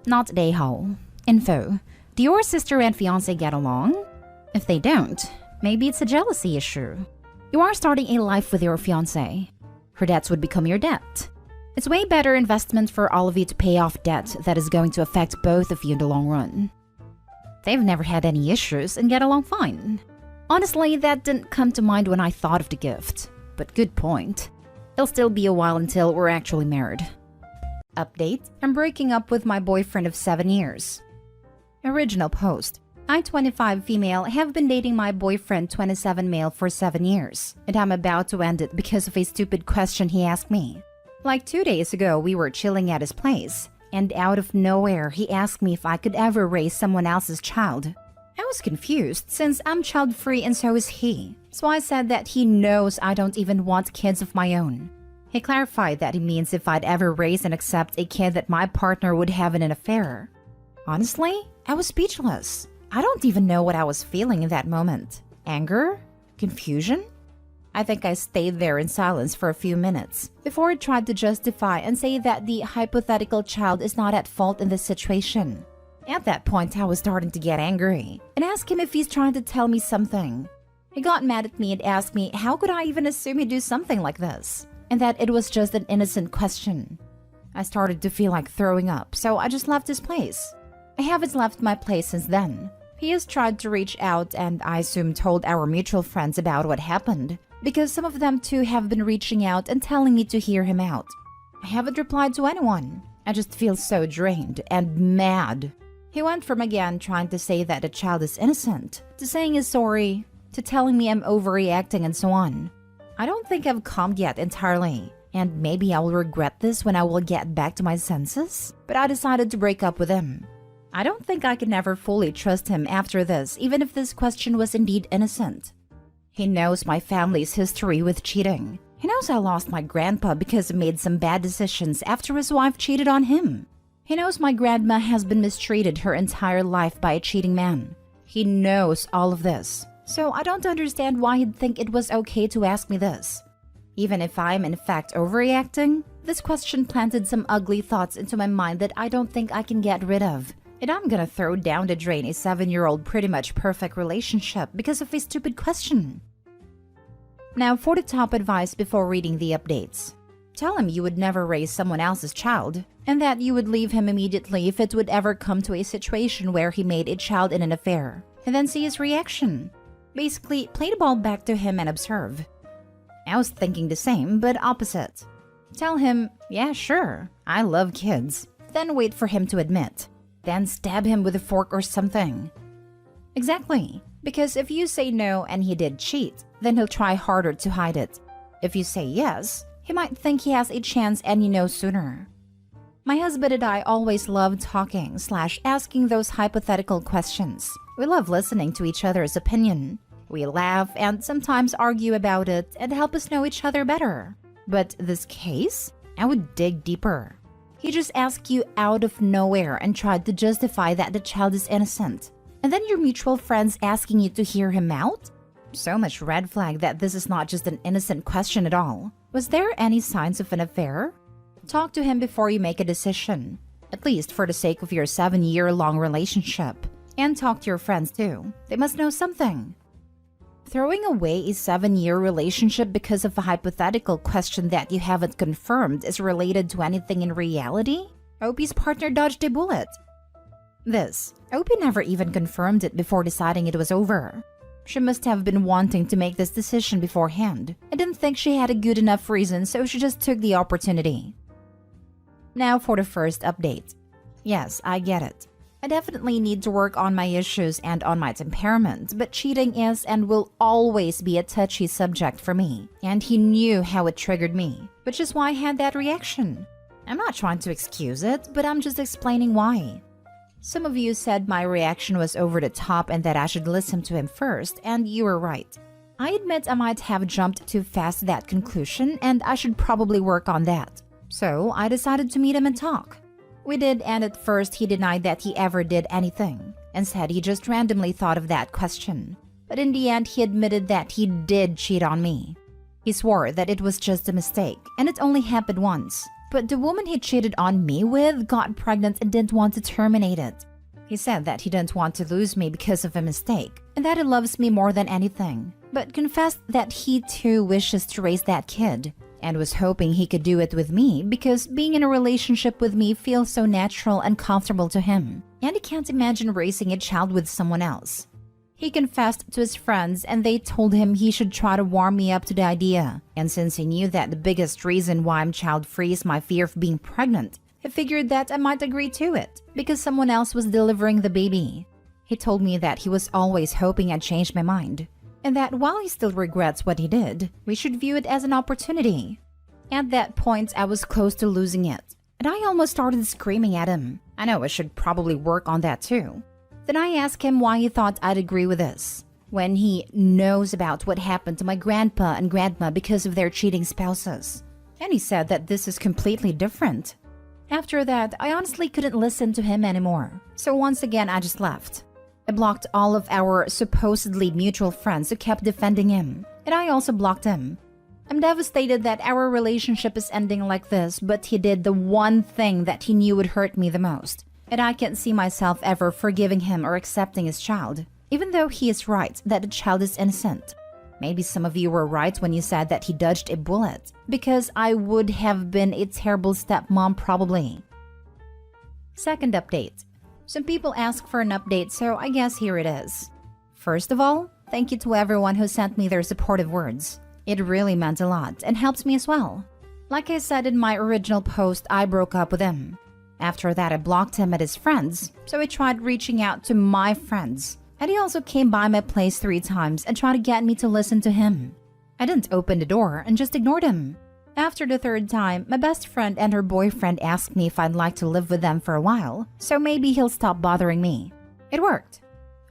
Not today, Hall. Info. Do your sister and fiancé get along? If they don't, maybe it's a jealousy issue. You are starting a life with your fiancé. Her debts would become your debt. It's way better investment for all of you to pay off debt that is going to affect both of you in the long run. They've never had any issues and get along fine. Honestly, that didn't come to mind when I thought of the gift. But good point. It'll still be a while until we're actually married. Update: I'm breaking up with my boyfriend of 7 years. Original post: I, 25 female, have been dating my boyfriend, 27 male, for 7 years, and I'm about to end it because of a stupid question he asked me. Like 2 days ago, we were chilling at his place, and out of nowhere, he asked me if I could ever raise someone else's child. I was confused since I'm child-free and so is he, so I said that he knows I don't even want kids of my own. He clarified that he means if I'd ever raise and accept a kid that my partner would have in an affair. Honestly, I was speechless. I don't even know what I was feeling in that moment. Anger? Confusion? I think I stayed there in silence for a few minutes before I tried to justify and say that the hypothetical child is not at fault in this situation. At that point, I was starting to get angry and asked him if he's trying to tell me something. He got mad at me and asked me how could I even assume he'd do something like this, and that it was just an innocent question. I started to feel like throwing up, so I just left his place. I haven't left my place since then. He has tried to reach out and I assume told our mutual friends about what happened, because some of them too have been reaching out and telling me to hear him out. I haven't replied to anyone. I just feel so drained and mad. He went from again trying to say that the child is innocent, to saying he's sorry, to telling me I'm overreacting and so on. I don't think I've calmed yet entirely, and maybe I will regret this when I will get back to my senses, but I decided to break up with him. I don't think I can ever fully trust him after this, even if this question was indeed innocent. He knows my family's history with cheating. He knows I lost my grandpa because he made some bad decisions after his wife cheated on him. He knows my grandma has been mistreated her entire life by a cheating man. He knows all of this, so I don't understand why he'd think it was okay to ask me this. Even if I'm in fact overreacting, this question planted some ugly thoughts into my mind that I don't think I can get rid of. And I'm gonna throw down the drain a 7-year-old pretty much perfect relationship because of a stupid question. Now for the top advice before reading the updates. Tell him you would never raise someone else's child, and that you would leave him immediately if it would ever come to a situation where he made a child in an affair, and then see his reaction. Basically, play the ball back to him and observe. I was thinking the same, but opposite. Tell him, yeah, sure, I love kids, then wait for him to admit. Then stab him with a fork or something. Exactly, because if you say no and he did cheat, then he'll try harder to hide it. If you say yes, he might think he has a chance and you know sooner. My husband and I always love talking/asking those hypothetical questions. We love listening to each other's opinion. We laugh and sometimes argue about it and help us know each other better. But this case, I would dig deeper. He just asked you out of nowhere and tried to justify that the child is innocent. And then your mutual friends asking you to hear him out? So much red flag that this is not just an innocent question at all. Was there any signs of an affair? Talk to him before you make a decision, at least for the sake of your 7-year-long relationship. And talk to your friends too. They must know something. Throwing away a 7-year relationship because of a hypothetical question that you haven't confirmed is related to anything in reality? Opie's partner dodged a bullet. Opie never even confirmed it before deciding it was over. She must have been wanting to make this decision beforehand. I didn't think she had a good enough reason, so she just took the opportunity. Now for the first update. Yes, I get it. I definitely need to work on my issues and on my temperament, but cheating is and will always be a touchy subject for me. And he knew how it triggered me, which is why I had that reaction. I'm not trying to excuse it, but I'm just explaining why. Some of you said my reaction was over the top and that I should listen to him first, and you were right. I admit I might have jumped too fast to that conclusion, and I should probably work on that. So I decided to meet him and talk. We did, and at first he denied that he ever did anything, and said he just randomly thought of that question. But in the end, he admitted that he did cheat on me. He swore that it was just a mistake, and it only happened once. But the woman he cheated on me with got pregnant and didn't want to terminate it. He said that he didn't want to lose me because of a mistake, and that he loves me more than anything, but confessed that he too wishes to raise that kid, and was hoping he could do it with me because being in a relationship with me feels so natural and comfortable to him, and he can't imagine raising a child with someone else. He confessed to his friends, and they told him he should try to warm me up to the idea, and since he knew that the biggest reason why I'm child-free is my fear of being pregnant, he figured that I might agree to it, because someone else was delivering the baby. He told me that he was always hoping I'd change my mind, and that while he still regrets what he did, we should view it as an opportunity. At that point, I was close to losing it, and I almost started screaming at him. I know I should probably work on that too. Then I asked him why he thought I'd agree with this, when he knows about what happened to my grandpa and grandma because of their cheating spouses. And he said that this is completely different. After that, I honestly couldn't listen to him anymore, so once again I just left. I blocked all of our supposedly mutual friends who kept defending him, and I also blocked him. I'm devastated that our relationship is ending like this, but he did the one thing that he knew would hurt me the most. And I can't see myself ever forgiving him or accepting his child, even though he is right that the child is innocent. Maybe some of you were right when you said that he dodged a bullet, because I would have been a terrible stepmom probably. Second update. Some people ask for an update, so I guess here it is. First of all, thank you to everyone who sent me their supportive words. It really meant a lot and helps me as well. Like I said in my original post, I broke up with him. After that, I blocked him at his friends, so I tried reaching out to my friends. And he also came by my place 3 times and tried to get me to listen to him. I didn't open the door and just ignored him. After the 3rd time, my best friend and her boyfriend asked me if I'd like to live with them for a while, so maybe he'll stop bothering me. It worked.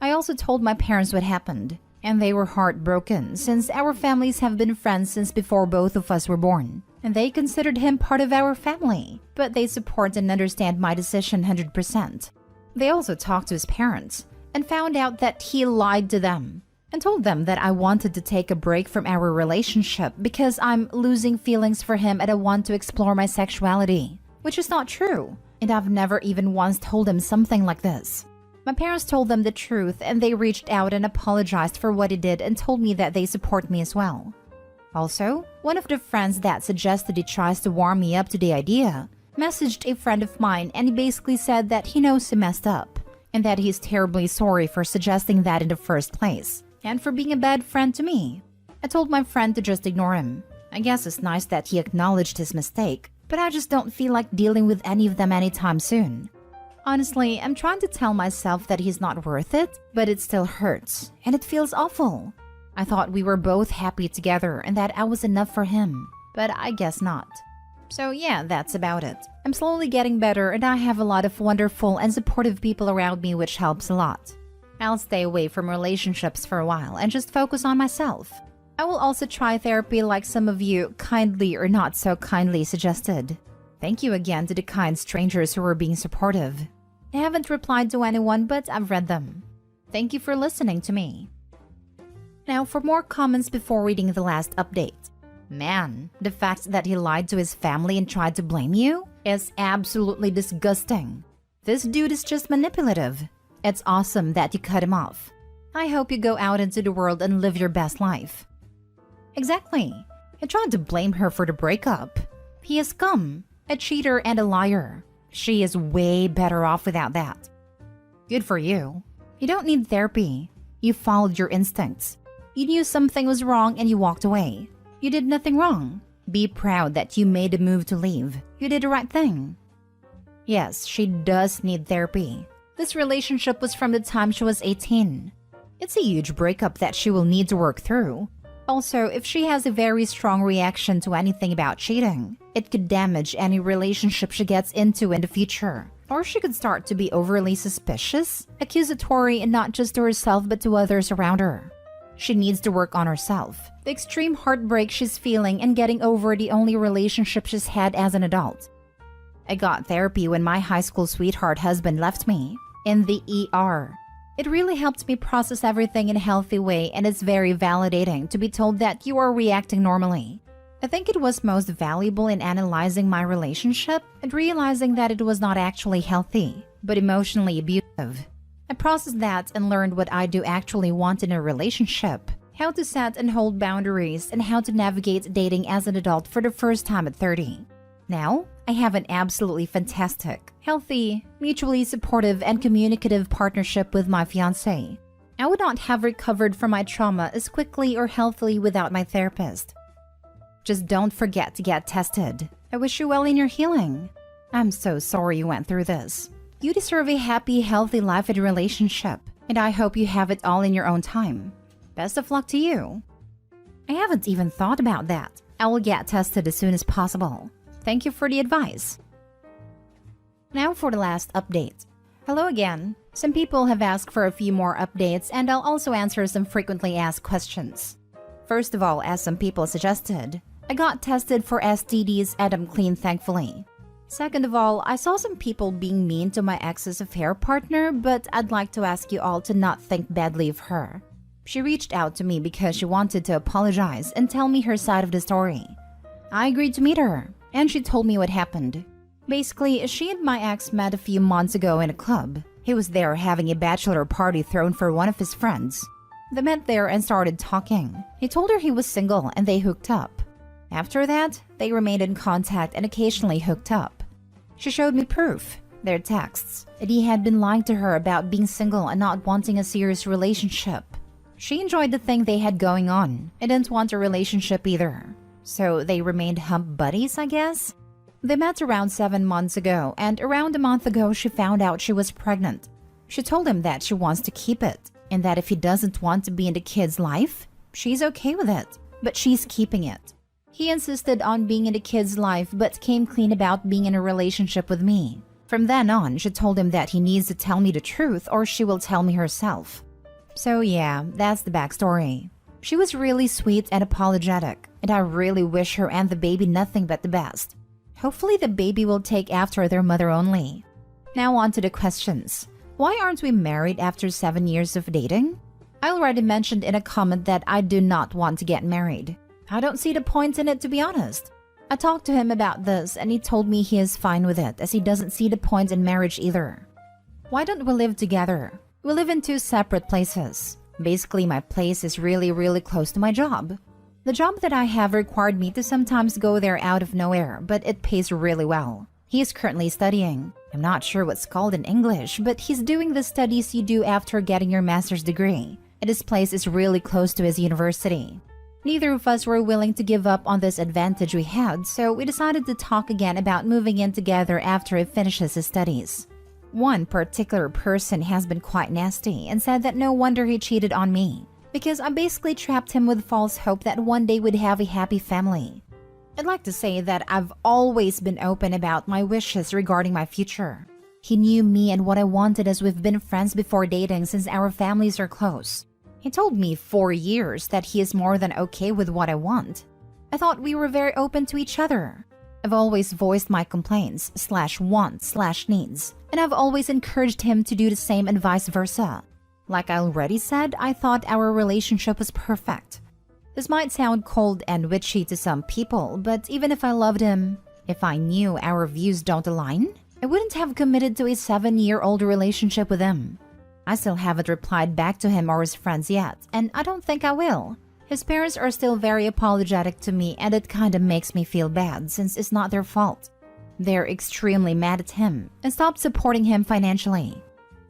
I also told my parents what happened, and they were heartbroken since our families have been friends since before both of us were born. And they considered him part of our family, but they support and understand my decision 100%. They also talked to his parents and found out that he lied to them and told them that I wanted to take a break from our relationship because I'm losing feelings for him and I want to explore my sexuality, which is not true, and I've never even once told him something like this. My parents told them the truth, and they reached out and apologized for what he did and told me that they support me as well. Also, one of the friends that suggested he tries to warm me up to the idea messaged a friend of mine, and he basically said that he knows he messed up and that he's terribly sorry for suggesting that in the first place and for being a bad friend to me. I told my friend to just ignore him. I guess it's nice that he acknowledged his mistake, but I just don't feel like dealing with any of them anytime soon. Honestly, I'm trying to tell myself that he's not worth it, but it still hurts, and it feels awful. I thought we were both happy together and that I was enough for him, but I guess not. So yeah, that's about it. I'm slowly getting better and I have a lot of wonderful and supportive people around me, which helps a lot. I'll stay away from relationships for a while and just focus on myself. I will also try therapy like some of you kindly or not so kindly suggested. Thank you again to the kind strangers who were being supportive. I haven't replied to anyone, but I've read them. Thank you for listening to me. Now for more comments before reading the last update. Man, the fact that he lied to his family and tried to blame you is absolutely disgusting. This dude is just manipulative. It's awesome that you cut him off. I hope you go out into the world and live your best life. Exactly. He tried to blame her for the breakup. He is scum, a cheater and a liar. She is way better off without that. Good for you. You don't need therapy. You followed your instincts. You knew something was wrong and you walked away. You did nothing wrong. Be proud that you made a move to leave. You did the right thing. Yes, she does need therapy. This relationship was from the time she was 18. It's a huge breakup that she will need to work through. Also, if she has a very strong reaction to anything about cheating, it could damage any relationship she gets into in the future. Or she could start to be overly suspicious, accusatory, and not just to herself but to others around her. She needs to work on herself, the extreme heartbreak she's feeling, and getting over the only relationship she's had as an adult. I got therapy when my high school sweetheart husband left me, in the ER. It really helped me process everything in a healthy way, and it's very validating to be told that you are reacting normally. I think it was most valuable in analyzing my relationship and realizing that it was not actually healthy, but emotionally abusive. I processed that and learned what I do actually want in a relationship, how to set and hold boundaries, and how to navigate dating as an adult for the first time at 30. Now, I have an absolutely fantastic, healthy, mutually supportive, and communicative partnership with my fiancé. I would not have recovered from my trauma as quickly or healthily without my therapist. Just don't forget to get tested. I wish you well in your healing. I'm so sorry you went through this. You deserve a happy, healthy life and relationship, and I hope you have it all in your own time. Best of luck to you. I haven't even thought about that. I will get tested as soon as possible. Thank you for the advice. Now for the last update. Hello again. Some people have asked for a few more updates, and I'll also answer some frequently asked questions. First of all, as some people suggested, I got tested for STDs and I'm clean, thankfully. Second of all, I saw some people being mean to my ex's affair partner, but I'd like to ask you all to not think badly of her. She reached out to me because she wanted to apologize and tell me her side of the story. I agreed to meet her, and she told me what happened. Basically, she and my ex met a few months ago in a club. He was there having a bachelor party thrown for one of his friends. They met there and started talking. He told her he was single and they hooked up. After that, they remained in contact and occasionally hooked up. She showed me proof, their texts, and he had been lying to her about being single and not wanting a serious relationship. She enjoyed the thing they had going on and didn't want a relationship either. So they remained hump buddies, I guess? They met around 7 months ago, and around a month ago she found out she was pregnant. She told him that she wants to keep it, and that if he doesn't want to be in the kid's life, she's okay with it, but she's keeping it. He insisted on being in the kid's life but came clean about being in a relationship with me. From then on, she told him that he needs to tell me the truth or she will tell me herself. So yeah, that's the backstory. She was really sweet and apologetic, and I really wish her and the baby nothing but the best. Hopefully the baby will take after their mother only. Now on to the questions. Why aren't we married after 7 years of dating? I already mentioned in a comment that I do not want to get married. I don't see the point in it, to be honest. I talked to him about this and he told me he is fine with it as he doesn't see the point in marriage either. Why don't we live together? We live in 2 separate places. Basically, my place is really close to my job. The job that I have required me to sometimes go there out of nowhere, but it pays really well. He is currently studying. I'm not sure what's called in English, but he's doing the studies you do after getting your master's degree, and his place is really close to his university. Neither of us were willing to give up on this advantage we had, so we decided to talk again about moving in together after he finishes his studies. One particular person has been quite nasty and said that no wonder he cheated on me, because I basically trapped him with false hope that one day we'd have a happy family. I'd like to say that I've always been open about my wishes regarding my future. He knew me and what I wanted as we've been friends before dating since our families are close. He told me 4 years that he is more than okay with what I want. I thought we were very open to each other. I've always voiced my complaints /wants/needs, and I've always encouraged him to do the same and vice versa. Like I already said, I thought our relationship was perfect. This might sound cold and witchy to some people, but even if I loved him, if I knew our views don't align, I wouldn't have committed to a 7-year-old relationship with him. I still haven't replied back to him or his friends yet, and I don't think I will. His parents are still very apologetic to me, and it kinda makes me feel bad since it's not their fault. They're extremely mad at him and stopped supporting him financially.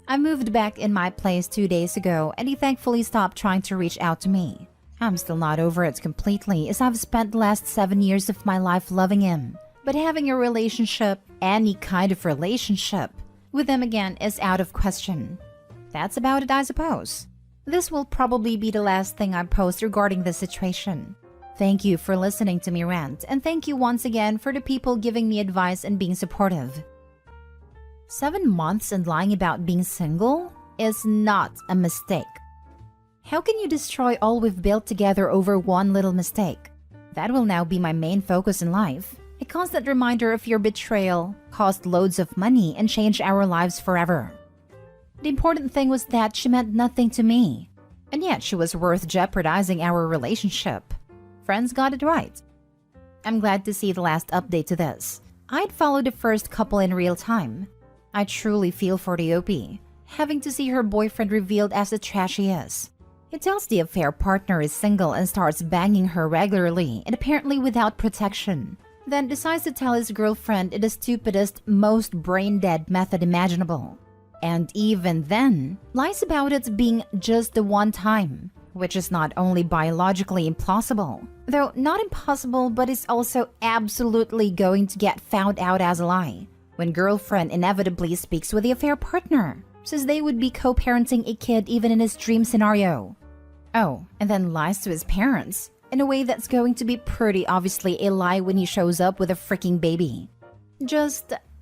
I moved back in my place 2 days ago, and he thankfully stopped trying to reach out to me. I'm still not over it completely, as I've spent the last 7 years of my life loving him. But having a relationship, any kind of relationship, with him again is out of question. That's about it, I suppose. This will probably be the last thing I post regarding this situation. Thank you for listening to me rant, and thank you once again for the people giving me advice and being supportive. 7 months and lying about being single is not a mistake. How can you destroy all we've built together over one little mistake? That will now be my main focus in life. A constant reminder of your betrayal cost loads of money and changed our lives forever. The important thing was that she meant nothing to me, and yet she was worth jeopardizing our relationship. Friends got it right. I'm glad to see the last update to this. I'd followed the first couple in real time. I truly feel for the OP, having to see her boyfriend revealed as the trash he is. He tells the affair partner is single and starts banging her regularly and apparently without protection. Then decides to tell his girlfriend in the stupidest, most brain-dead method imaginable. And even then, lies about it being just the one time, which is not only biologically implausible, though not impossible, but is also absolutely going to get found out as a lie when girlfriend inevitably speaks with the affair partner, says they would be co-parenting a kid even in his dream scenario. Oh, and then lies to his parents in a way that's going to be pretty obviously a lie when he shows up with a freaking baby.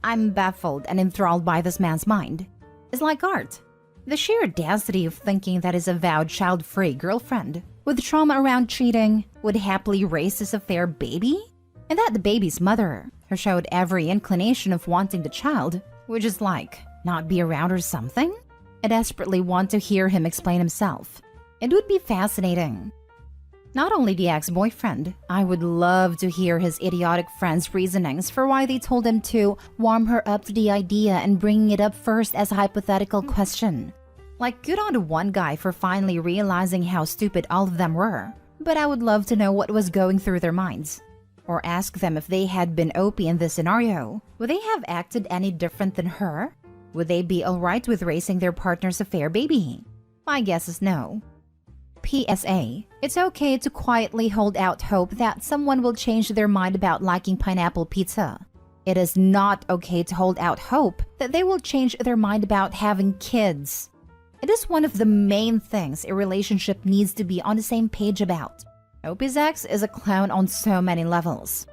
I'm baffled and enthralled by this man's mind. It's like art. The sheer audacity of thinking that his avowed child-free girlfriend, with trauma around cheating, would happily raise his affair baby? And that the baby's mother, who showed every inclination of wanting the child, would just not be around or something? I desperately want to hear him explain himself. It would be fascinating. Not only the ex-boyfriend, I would love to hear his idiotic friend's reasonings for why they told him to warm her up to the idea and bringing it up first as a hypothetical question. Good on the one guy for finally realizing how stupid all of them were, but I would love to know what was going through their minds. Or ask them if they had been OP in this scenario, would they have acted any different than her? Would they be alright with raising their partner's affair baby? My guess is no. PSA, it's okay to quietly hold out hope that someone will change their mind about liking pineapple pizza. It is not okay to hold out hope that they will change their mind about having kids. It is one of the main things a relationship needs to be on the same page about. OP's ex is a clown on so many levels.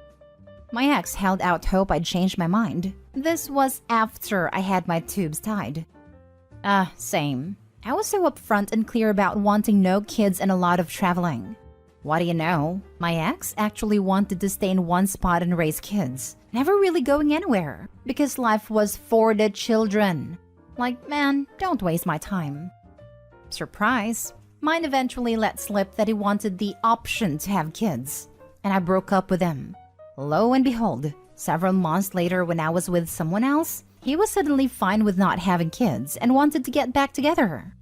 My ex held out hope I'd change my mind. This was after I had my tubes tied. Same. I was so upfront and clear about wanting no kids and a lot of traveling. What do you know? My ex actually wanted to stay in one spot and raise kids, never really going anywhere, because life was for the children. Man, don't waste my time. Surprise. Mine eventually let slip that he wanted the option to have kids, and I broke up with him. Lo and behold, several months later when I was with someone else, he was suddenly fine with not having kids and wanted to get back together.